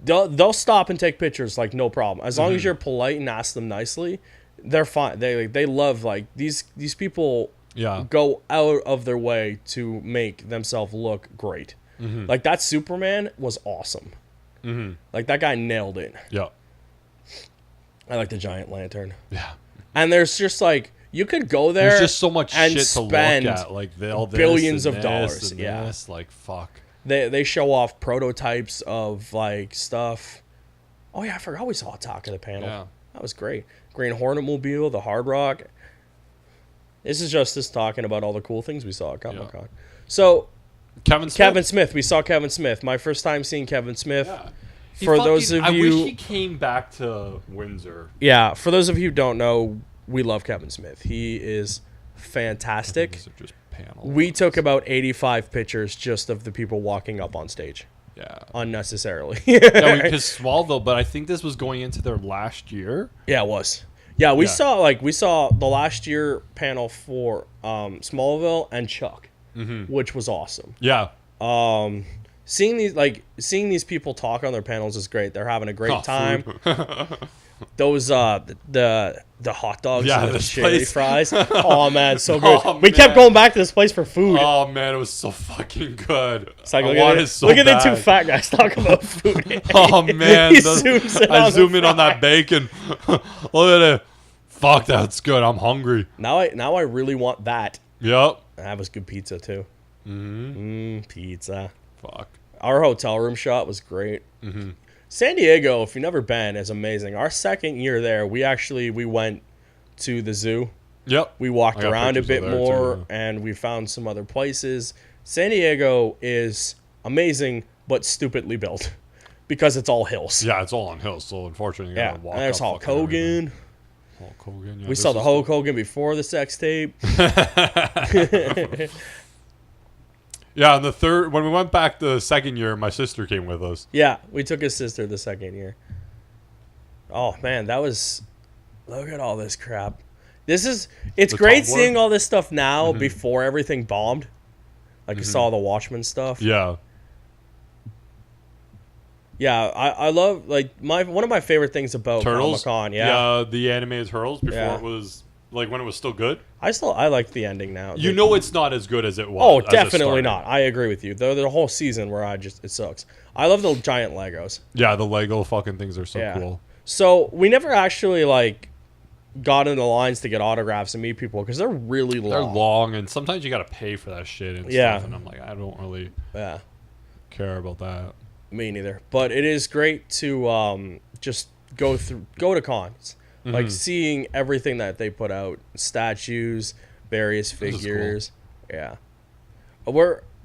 Speaker 1: they'll stop and take pictures like no problem. As long as you're polite and ask them nicely, they're fine. They love like these people go out of their way to make themselves look great. Mm-hmm. Like that Superman was awesome. Mm-hmm. Like that guy nailed it.
Speaker 2: Yeah.
Speaker 1: I like the giant lantern.
Speaker 2: Yeah.
Speaker 1: And there's just like you could go there.
Speaker 2: There's just so much
Speaker 1: and
Speaker 2: shit
Speaker 1: spend
Speaker 2: to look at, like all this
Speaker 1: billions
Speaker 2: and
Speaker 1: of
Speaker 2: this
Speaker 1: dollars.
Speaker 2: And
Speaker 1: yeah.
Speaker 2: this. Like fuck.
Speaker 1: They show off prototypes of like stuff. Oh yeah, I forgot we saw Attack of the panel.
Speaker 2: Yeah.
Speaker 1: That was great. Green Hornet Mobile, the Hard Rock. This is just us talking about all the cool things we saw at Comic-Con. Yeah. So Kevin Smith. We saw Kevin Smith. My first time seeing Kevin Smith.
Speaker 2: Yeah.
Speaker 1: I wish
Speaker 2: he came back to Windsor.
Speaker 1: Yeah, for those of you who don't know, we love Kevin Smith. He is fantastic.
Speaker 2: These are just panels.
Speaker 1: We took about 85 pictures just of the people walking up on stage.
Speaker 2: Yeah.
Speaker 1: Unnecessarily.
Speaker 2: Because Smallville, but I think this was going into their last year.
Speaker 1: Yeah, it was. Yeah, we saw the last year panel for Smallville and Chuck, which was awesome.
Speaker 2: Yeah.
Speaker 1: Seeing these people talk on their panels is great. They're having a great time. Those the hot dogs and the chili fries. Oh man, so good. We kept going back to this place for food.
Speaker 2: Oh man, it was so fucking good.
Speaker 1: It's like, look at the two fat guys talking about food.
Speaker 2: Oh man, I zoom in on that bacon. Look at it. Fuck, that's good. I'm hungry.
Speaker 1: Now I really want that.
Speaker 2: Yep.
Speaker 1: That was good pizza too. Pizza.
Speaker 2: Fuck.
Speaker 1: Our hotel room shot was great. San Diego, if you've never been, is amazing. Our second year there, we went to the zoo.
Speaker 2: Yep.
Speaker 1: We walked around a bit more, and we found some other places. San Diego is amazing, but stupidly built because it's all hills.
Speaker 2: Yeah, it's all on hills, so unfortunately, you gotta walk
Speaker 1: and there's Hulk Hogan.
Speaker 2: Hulk Hogan. Yeah,
Speaker 1: we saw the Hulk Hogan before the sex tape.
Speaker 2: Yeah, and when we went back the second year, my sister came with us.
Speaker 1: Yeah, we took his sister the second year. Oh man, look at all this crap. It's great seeing all this stuff now before everything bombed. Like you saw the Watchmen stuff.
Speaker 2: Yeah.
Speaker 1: Yeah, I love one of my favorite things about Comic-Con.
Speaker 2: Yeah, the animated Turtles before it was like when it was still good.
Speaker 1: I like the ending now.
Speaker 2: It's not as good as it was.
Speaker 1: Oh, definitely not. I agree with you. The whole season where it sucks. I love the giant Legos.
Speaker 2: Yeah, the Lego fucking things are so cool.
Speaker 1: So we never actually got into lines to get autographs and meet people because they're really long.
Speaker 2: They're long, and sometimes you got to pay for that shit and stuff. And I'm like, I don't really care about that.
Speaker 1: Me neither. But it is great to just go to cons. Like seeing everything that they put out, statues, various figures. Cool. Yeah.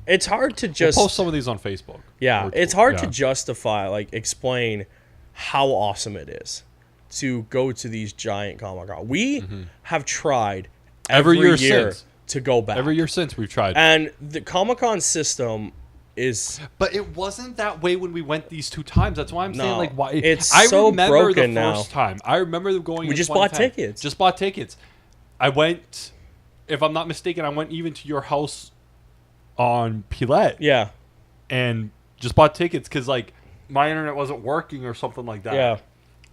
Speaker 1: it's hard to
Speaker 2: We'll
Speaker 1: just
Speaker 2: post some of these on Facebook.
Speaker 1: Yeah, it's hard to justify, like, explain how awesome it is to go to these giant Comic-Con. We have tried every year
Speaker 2: since.
Speaker 1: to go back.
Speaker 2: Every year since we've tried.
Speaker 1: And the Comic-Con system is...
Speaker 2: But it wasn't that way when we went these 2 times. That's why I'm saying, like, why...
Speaker 1: It's
Speaker 2: I
Speaker 1: so
Speaker 2: remember
Speaker 1: broken
Speaker 2: the
Speaker 1: now.
Speaker 2: first time. I remember them going...
Speaker 1: We just bought tickets.
Speaker 2: Just bought tickets. I went... If I'm not mistaken, I went even to your house on Pilet.
Speaker 1: Yeah.
Speaker 2: And just bought tickets because, like, my internet wasn't working or something like that.
Speaker 1: Yeah.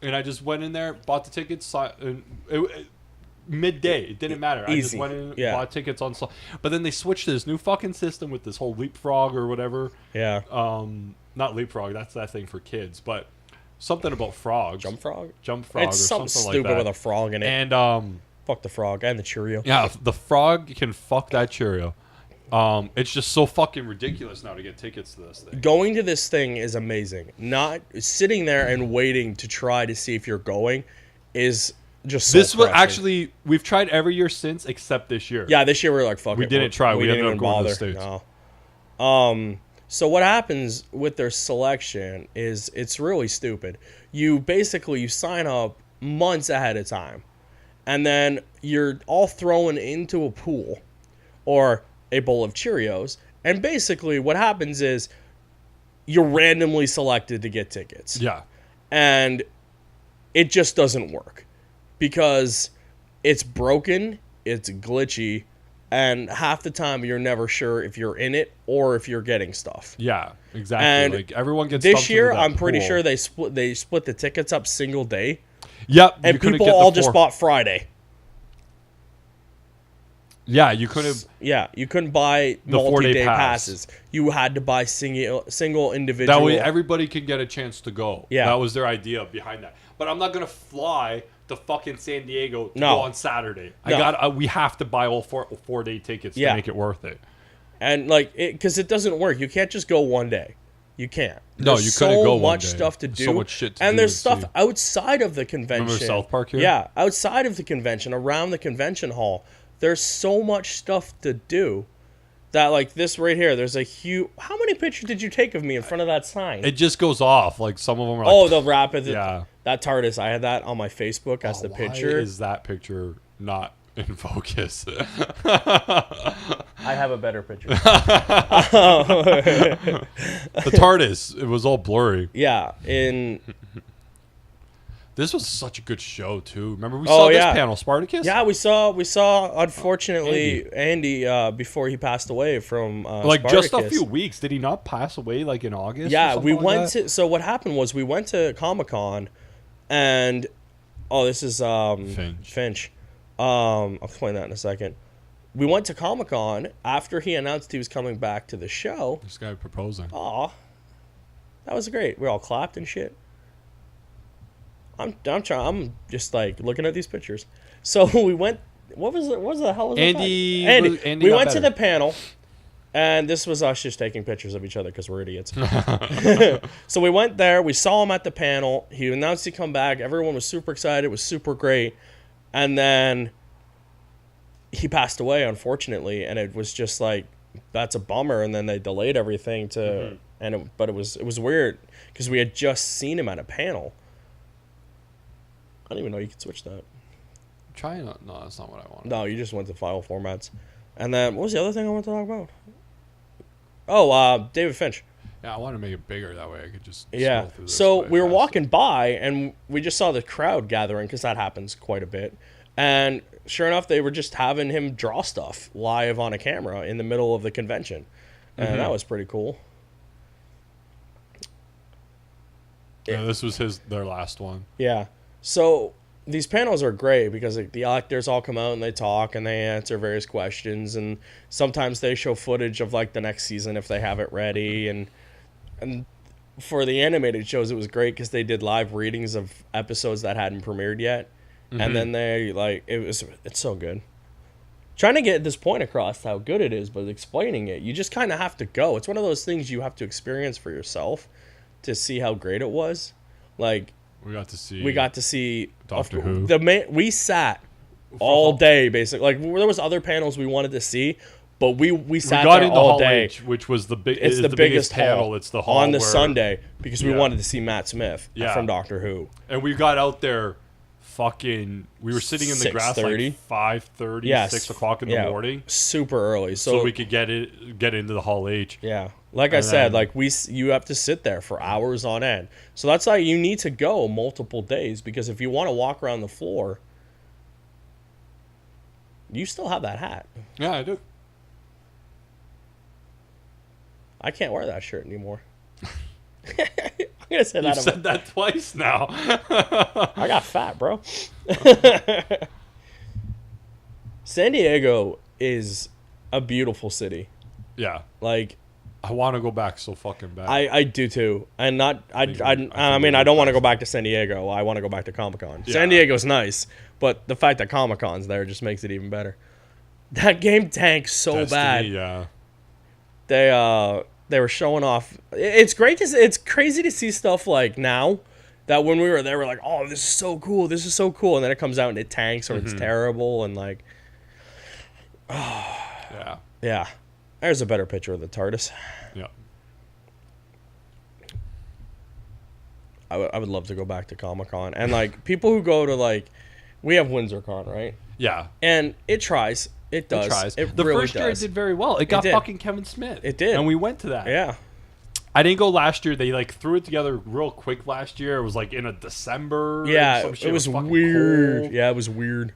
Speaker 2: And I just went in there, bought the tickets, midday. It didn't matter.
Speaker 1: Easy.
Speaker 2: I just went in, bought tickets on... But then they switched to this new fucking system with this whole leapfrog or whatever.
Speaker 1: Yeah.
Speaker 2: Not leapfrog. That's that thing for kids. But something about frogs.
Speaker 1: Jump frog?
Speaker 2: Jump frog
Speaker 1: It's
Speaker 2: or
Speaker 1: something
Speaker 2: something
Speaker 1: stupid
Speaker 2: like that.
Speaker 1: with a frog in it.
Speaker 2: And,
Speaker 1: fuck the frog and the Cheerio.
Speaker 2: yeah, the frog can fuck that Cheerio. It's just so fucking ridiculous now to get tickets to this thing.
Speaker 1: Going to this thing is amazing. Not sitting there and waiting to try to see if you're going is just so
Speaker 2: This was
Speaker 1: pressing.
Speaker 2: actually, we've tried every year since except this year.
Speaker 1: Yeah, this year we were like, fuck
Speaker 2: We
Speaker 1: it.
Speaker 2: didn't try. We
Speaker 1: didn't
Speaker 2: ended up
Speaker 1: even
Speaker 2: going to
Speaker 1: bother.
Speaker 2: the States.
Speaker 1: No. So what happens with their selection is it's really stupid. You sign up months ahead of time, and then you're all thrown into a pool or a bowl of Cheerios, and basically what happens is you're randomly selected to get tickets.
Speaker 2: Yeah.
Speaker 1: And it just doesn't work because it's broken, it's glitchy, and half the time you're never sure if you're in it or if you're getting stuff.
Speaker 2: Yeah, exactly.
Speaker 1: And
Speaker 2: like everyone gets
Speaker 1: this
Speaker 2: dumped
Speaker 1: year,
Speaker 2: into that
Speaker 1: I'm pretty
Speaker 2: pool.
Speaker 1: sure they split the tickets up single day,
Speaker 2: Yep.
Speaker 1: and
Speaker 2: you couldn't
Speaker 1: people
Speaker 2: get the
Speaker 1: all just
Speaker 2: 4.
Speaker 1: bought Friday.
Speaker 2: Yeah, you could have.
Speaker 1: Yeah, you couldn't buy
Speaker 2: The 4-day
Speaker 1: multi-day
Speaker 2: pass.
Speaker 1: passes. You had to buy single individual.
Speaker 2: That way everybody can get a chance to go.
Speaker 1: Yeah.
Speaker 2: That was their idea behind that. But I'm not going to fly to fucking San Diego to
Speaker 1: No.
Speaker 2: go on Saturday.
Speaker 1: No.
Speaker 2: We have to buy all 4-day tickets
Speaker 1: Yeah.
Speaker 2: to make it worth it.
Speaker 1: And like, because it doesn't work. You can't just go one day. You can't.
Speaker 2: No,
Speaker 1: There's
Speaker 2: you couldn't go one
Speaker 1: so much
Speaker 2: day.
Speaker 1: stuff to do.
Speaker 2: So much shit to
Speaker 1: and
Speaker 2: do
Speaker 1: there's
Speaker 2: and
Speaker 1: stuff
Speaker 2: see.
Speaker 1: outside of the convention.
Speaker 2: Remember South Park here?
Speaker 1: Yeah, outside of the convention, around the convention hall. There's so much stuff to do that, like, this right here, there's a huge... How many pictures did you take of me in front of that sign?
Speaker 2: It just goes off. Like some of them are like,
Speaker 1: Oh, the rapid...
Speaker 2: Yeah.
Speaker 1: That TARDIS, I had that on my Facebook as the picture.
Speaker 2: Why is that picture not in focus?
Speaker 1: I have a better picture.
Speaker 2: The TARDIS, it was all blurry.
Speaker 1: Yeah, in...
Speaker 2: This was such a good show too. Remember we saw this panel, Spartacus?
Speaker 1: Yeah, we saw. Unfortunately, Andy before he passed away from
Speaker 2: like
Speaker 1: Spartacus.
Speaker 2: just a few weeks. Did he not pass away like in August?
Speaker 1: Yeah,
Speaker 2: or
Speaker 1: we
Speaker 2: something like
Speaker 1: went
Speaker 2: that?
Speaker 1: to. So what happened was we went to Comic-Con, and this is Finch. I'll explain that in a second. We went to Comic-Con after he announced he was coming back to the show.
Speaker 2: This guy proposing.
Speaker 1: Aw, that was great. We all clapped and shit. I'm just like looking at these pictures. So we went. What was it? What the hell was
Speaker 2: Andy?
Speaker 1: Andy.
Speaker 2: Andy
Speaker 1: We
Speaker 2: got
Speaker 1: went to
Speaker 2: better.
Speaker 1: the panel, and this was us just taking pictures of each other because we're idiots. So we went there. We saw him at the panel. He announced he'd come back. Everyone was super excited. It was super great. And then he passed away, unfortunately, and it was just like, that's a bummer. And then they delayed everything to, but it was weird because we had just seen him at a panel. I don't even know you could switch that.
Speaker 2: Try not. No, that's not what I wanted.
Speaker 1: No, you just went to file formats. And then, what was the other thing I wanted to talk about? Oh, David Finch.
Speaker 2: Yeah, I want to make it bigger. That way I could just
Speaker 1: Yeah.
Speaker 2: scroll through this
Speaker 1: So
Speaker 2: way
Speaker 1: we were
Speaker 2: faster.
Speaker 1: walking by, and we just saw the crowd gathering, because that happens quite a bit. And sure enough, they were just having him draw stuff live on a camera in the middle of the convention. And that was pretty cool.
Speaker 2: Yeah, this was their last one.
Speaker 1: Yeah. So these panels are great because the actors all come out and they talk and they answer various questions, and sometimes they show footage of like the next season if they have it ready, and for the animated shows it was great because they did live readings of episodes that hadn't premiered yet, and then they it's so good. Trying to get this point across how good it is, but explaining it, you just kind of have to go. It's one of those things you have to experience for yourself to see how great it was. Like, we got to see
Speaker 2: Doctor Who.
Speaker 1: We sat all day basically. Like, there was other panels we wanted to see, But we
Speaker 2: We
Speaker 1: sat
Speaker 2: got
Speaker 1: there
Speaker 2: into
Speaker 1: all
Speaker 2: Hall
Speaker 1: day.
Speaker 2: H, which was the
Speaker 1: It's the
Speaker 2: biggest
Speaker 1: biggest hall
Speaker 2: panel. It's the hall
Speaker 1: on the
Speaker 2: where-
Speaker 1: Sunday because we
Speaker 2: Yeah.
Speaker 1: wanted to see Matt Smith
Speaker 2: Yeah.
Speaker 1: from Doctor Who.
Speaker 2: And we got out there fucking... We were sitting in the grass
Speaker 1: 6:30?
Speaker 2: like 5:30,
Speaker 1: Yes.
Speaker 2: 6 o'clock in the morning.
Speaker 1: Super early.
Speaker 2: So we could get into the Hall H.
Speaker 1: Yeah. Like I
Speaker 2: And
Speaker 1: said,
Speaker 2: then-
Speaker 1: you have to sit there for hours on end. So that's why you need to go multiple days, because if you want to walk around the floor, you still have that hat.
Speaker 2: Yeah, I do.
Speaker 1: I can't wear that shirt anymore. I'm gonna say
Speaker 2: You
Speaker 1: that.
Speaker 2: said that twice now.
Speaker 1: I got fat, bro. San Diego is a beautiful city.
Speaker 2: Yeah.
Speaker 1: Like,
Speaker 2: I want to go back so fucking bad.
Speaker 1: I do too, and not I
Speaker 2: think
Speaker 1: I mean
Speaker 2: we
Speaker 1: I don't
Speaker 2: would
Speaker 1: want to go
Speaker 2: pass.
Speaker 1: back to San Diego. I want to go back to Comic-Con.
Speaker 2: Yeah.
Speaker 1: San Diego's nice, but the fact that Comic-Con's there just makes it even better. That game tanked so
Speaker 2: Destiny,
Speaker 1: bad.
Speaker 2: Yeah.
Speaker 1: They were showing off. It's great to it's crazy to see stuff like now that when we were there we're like, oh, this is so cool, and then it comes out and it tanks or it's terrible, and like,
Speaker 2: Yeah.
Speaker 1: yeah, there's a better picture of the TARDIS.
Speaker 2: Yeah.
Speaker 1: I would love to go back to Comic-Con, and like people who go to like, we have WindsorCon, right?
Speaker 2: Yeah.
Speaker 1: And it tries. It does.
Speaker 2: It tries.
Speaker 1: It
Speaker 2: The
Speaker 1: really
Speaker 2: first year it
Speaker 1: does.
Speaker 2: did very well. It got
Speaker 1: did.
Speaker 2: fucking Kevin Smith.
Speaker 1: It did.
Speaker 2: And we went to that.
Speaker 1: Yeah.
Speaker 2: I didn't go last year. They like threw it together real quick last year. It was like in a December.
Speaker 1: Yeah.
Speaker 2: Some shit.
Speaker 1: It was
Speaker 2: fucking
Speaker 1: weird.
Speaker 2: cold.
Speaker 1: Yeah, it was weird.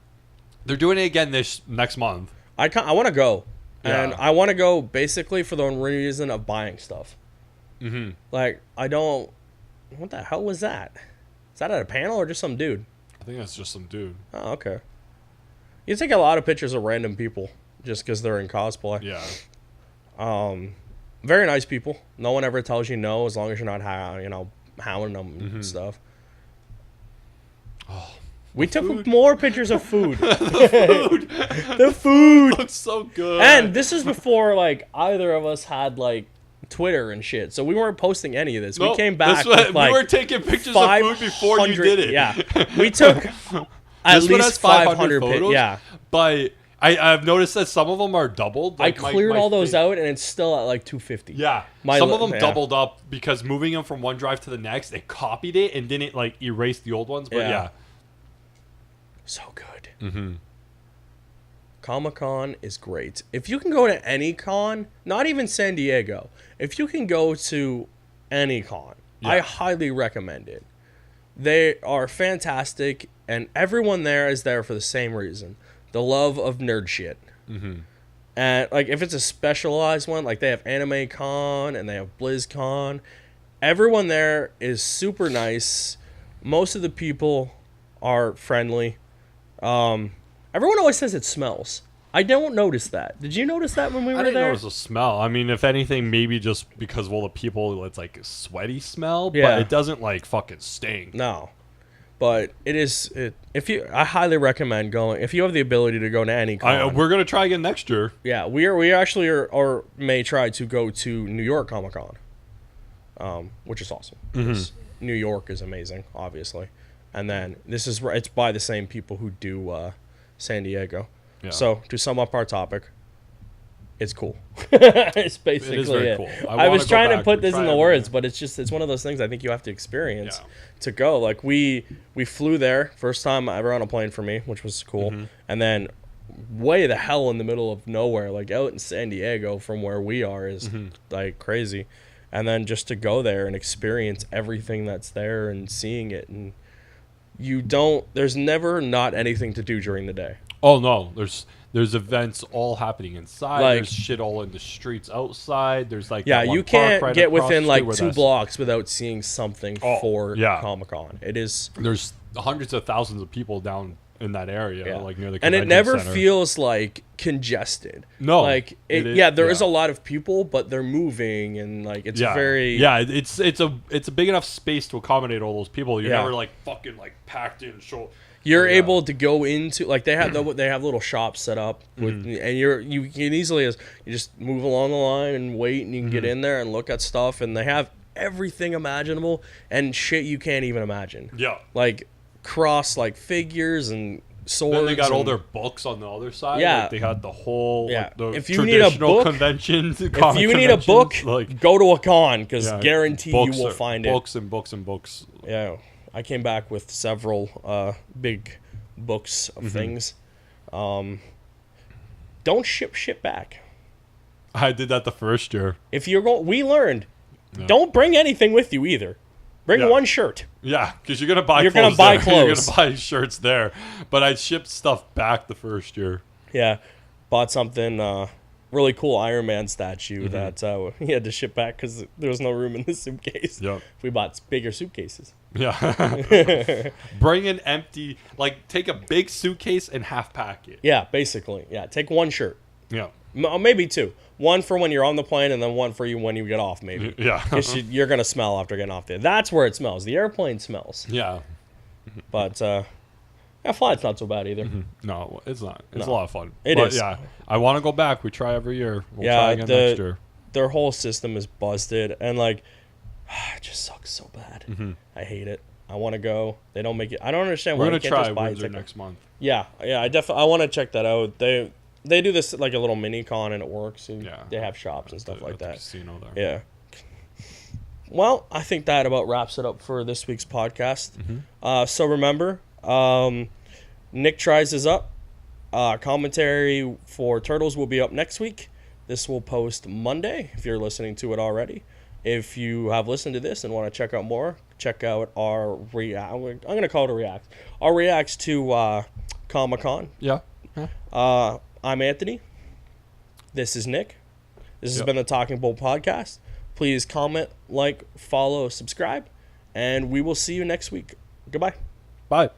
Speaker 2: They're doing it again this next month.
Speaker 1: I want to go,
Speaker 2: Yeah.
Speaker 1: and I want to go basically for the reason of buying stuff.
Speaker 2: Mm-hmm.
Speaker 1: Like, I don't. What the hell was that? Is that at a panel or just some dude?
Speaker 2: I think that's just some dude.
Speaker 1: Oh, okay. You take a lot of pictures of random people just because they're in cosplay.
Speaker 2: Yeah.
Speaker 1: Very nice people. No one ever tells you no as long as you're not, hounding them and stuff.
Speaker 2: Oh,
Speaker 1: We took
Speaker 2: food.
Speaker 1: more pictures of food.
Speaker 2: food.
Speaker 1: The food.
Speaker 2: Looks so good.
Speaker 1: And this is before like either of us had like Twitter and shit, so we weren't posting any of this.
Speaker 2: Nope,
Speaker 1: We came back.
Speaker 2: this was-
Speaker 1: With, like,
Speaker 2: we were taking pictures of food before you
Speaker 1: 500
Speaker 2: did it.
Speaker 1: Yeah, we took at
Speaker 2: This one has
Speaker 1: least 500
Speaker 2: photos.
Speaker 1: Yeah,
Speaker 2: But I've noticed that some of them are doubled.
Speaker 1: I
Speaker 2: Like
Speaker 1: cleared all those
Speaker 2: fa-
Speaker 1: out, and it's still at like 250.
Speaker 2: Yeah.
Speaker 1: My
Speaker 2: Some
Speaker 1: li-
Speaker 2: of them
Speaker 1: yeah.
Speaker 2: doubled up because moving them from one drive to the next, it copied it and didn't like erase the old ones. But
Speaker 1: Yeah.
Speaker 2: yeah.
Speaker 1: So good.
Speaker 2: Mm-hmm.
Speaker 1: Comic-Con is great. If you can go to any con, not even San Diego, if you can go to any con, I
Speaker 2: Yeah.
Speaker 1: highly recommend it. They are fantastic, and everyone there is there for the same reason. The love of nerd shit.
Speaker 2: Mm-hmm.
Speaker 1: And like if it's a specialized one, like they have Anime Con and they have BlizzCon, everyone there is super nice. Most of the people are friendly. Everyone always says it smells. I don't notice that. Did you notice that when we were
Speaker 2: I didn't
Speaker 1: there?
Speaker 2: notice a smell. I mean, if anything, maybe just because of all the people, it's like a sweaty smell,
Speaker 1: Yeah.
Speaker 2: but it doesn't like fucking stink.
Speaker 1: No, but it is. I highly recommend going if you have the ability to go to any con.
Speaker 2: We're gonna try again next year.
Speaker 1: Yeah, we actually are, or may try to go to New York Comic Con, which is awesome. because New York is amazing, obviously, and then it's by the same people who do San Diego.
Speaker 2: Yeah.
Speaker 1: So to sum up our topic, it's cool. It's basically
Speaker 2: It is very
Speaker 1: it.
Speaker 2: cool.
Speaker 1: I
Speaker 2: wanna
Speaker 1: was
Speaker 2: go
Speaker 1: trying to
Speaker 2: back
Speaker 1: put
Speaker 2: and
Speaker 1: this
Speaker 2: try
Speaker 1: in the
Speaker 2: everything.
Speaker 1: words, but it's one of those things I think you have to experience
Speaker 2: Yeah.
Speaker 1: to go. Like we flew there first time ever on a plane for me, which was cool, and then way the hell in the middle of nowhere, like out in San Diego from where we are is like crazy, and then just to go there and experience everything that's there and seeing it, and there's never not anything to do during the day.
Speaker 2: Oh no, there's events all happening inside.
Speaker 1: Like-
Speaker 2: There's shit all in the streets outside. There's like
Speaker 1: Yeah,
Speaker 2: that one
Speaker 1: you
Speaker 2: park
Speaker 1: can't
Speaker 2: right
Speaker 1: get
Speaker 2: across
Speaker 1: within
Speaker 2: the
Speaker 1: like
Speaker 2: street where
Speaker 1: 2
Speaker 2: that's-
Speaker 1: blocks without seeing something
Speaker 2: Oh,
Speaker 1: for
Speaker 2: yeah.
Speaker 1: Comic-Con. It is,
Speaker 2: There's hundreds of thousands of people down in that area,
Speaker 1: yeah.
Speaker 2: like near the
Speaker 1: and it
Speaker 2: convention
Speaker 1: never
Speaker 2: center.
Speaker 1: feels like congested.
Speaker 2: No,
Speaker 1: like
Speaker 2: it is-
Speaker 1: yeah, there is
Speaker 2: yeah.
Speaker 1: a lot of people, but they're moving and like it's
Speaker 2: yeah,
Speaker 1: very
Speaker 2: yeah. It's a big enough space to accommodate all those people. You're
Speaker 1: Yeah.
Speaker 2: never like fucking like packed in.
Speaker 1: You're
Speaker 2: Yeah.
Speaker 1: able to go into like they have little shops set up with, and you can easily you just move along the line and wait, and you can get in there and look at stuff, and they have everything imaginable and shit you can't even imagine.
Speaker 2: Yeah.
Speaker 1: Like cross like figures and swords.
Speaker 2: Then they got all
Speaker 1: and-
Speaker 2: their books on the other side.
Speaker 1: Yeah.
Speaker 2: Like they had the whole
Speaker 1: Yeah.
Speaker 2: like, the
Speaker 1: If you need a
Speaker 2: traditional
Speaker 1: book-
Speaker 2: conventions.
Speaker 1: If you need a book, go to a con because
Speaker 2: yeah,
Speaker 1: guarantee you will find it.
Speaker 2: books and books and books.
Speaker 1: Yeah, I came back with several big books of things. Don't ship shit back.
Speaker 2: I did that the first year.
Speaker 1: If you're going, we learned.
Speaker 2: Yeah.
Speaker 1: Don't bring anything with you either. Bring
Speaker 2: Yeah.
Speaker 1: one shirt.
Speaker 2: Yeah, because you're gonna buy.
Speaker 1: You're
Speaker 2: clothes
Speaker 1: gonna buy
Speaker 2: there. You're
Speaker 1: clothes.
Speaker 2: gonna buy shirts there. But I shipped stuff back the first year.
Speaker 1: Yeah, bought something really cool Iron Man statue that he had to ship back because there was no room in the suitcase.
Speaker 2: Yep.
Speaker 1: We bought bigger suitcases.
Speaker 2: Yeah. Bring an empty, like take a big suitcase and half pack it.
Speaker 1: Yeah, basically. Yeah, take one shirt.
Speaker 2: Yeah.
Speaker 1: Maybe two. One for when you're on the plane, and then one for you when you get off. Maybe.
Speaker 2: Yeah.
Speaker 1: Because you're gonna smell after getting off there. That's where it smells. The airplane smells.
Speaker 2: Yeah.
Speaker 1: But flight's not so bad either.
Speaker 2: No, it's not. It's
Speaker 1: No.
Speaker 2: a lot of fun.
Speaker 1: It
Speaker 2: But
Speaker 1: is.
Speaker 2: Yeah. I want to go back. We try every year. We'll
Speaker 1: Yeah,
Speaker 2: try again next year.
Speaker 1: Their whole system is busted, and like, it just sucks so bad. I hate it. I want to go. They don't make it. I don't understand
Speaker 2: We're
Speaker 1: why
Speaker 2: gonna
Speaker 1: you can't
Speaker 2: try
Speaker 1: just buy a
Speaker 2: Windsor
Speaker 1: ticket.
Speaker 2: next month.
Speaker 1: Yeah. I want to check that out. They do this like a little mini con, and it works. And
Speaker 2: Yeah.
Speaker 1: they have shops and stuff like
Speaker 2: At the
Speaker 1: that.
Speaker 2: Casino there.
Speaker 1: Yeah. Well, I think that about wraps it up for this week's podcast. So remember, Nick Tries is up. Commentary for Turtles will be up next week. This will post Monday if you're listening to it already. If you have listened to this and want to check out more, check out our react. I'm going to call it a react. Our reacts to Comic-Con.
Speaker 2: Yeah.
Speaker 1: I'm Anthony. This is Nick. This has
Speaker 2: Yep.
Speaker 1: been the Talking Bull podcast. Please comment, like, follow, subscribe, and we will see you next week. Goodbye.
Speaker 2: Bye.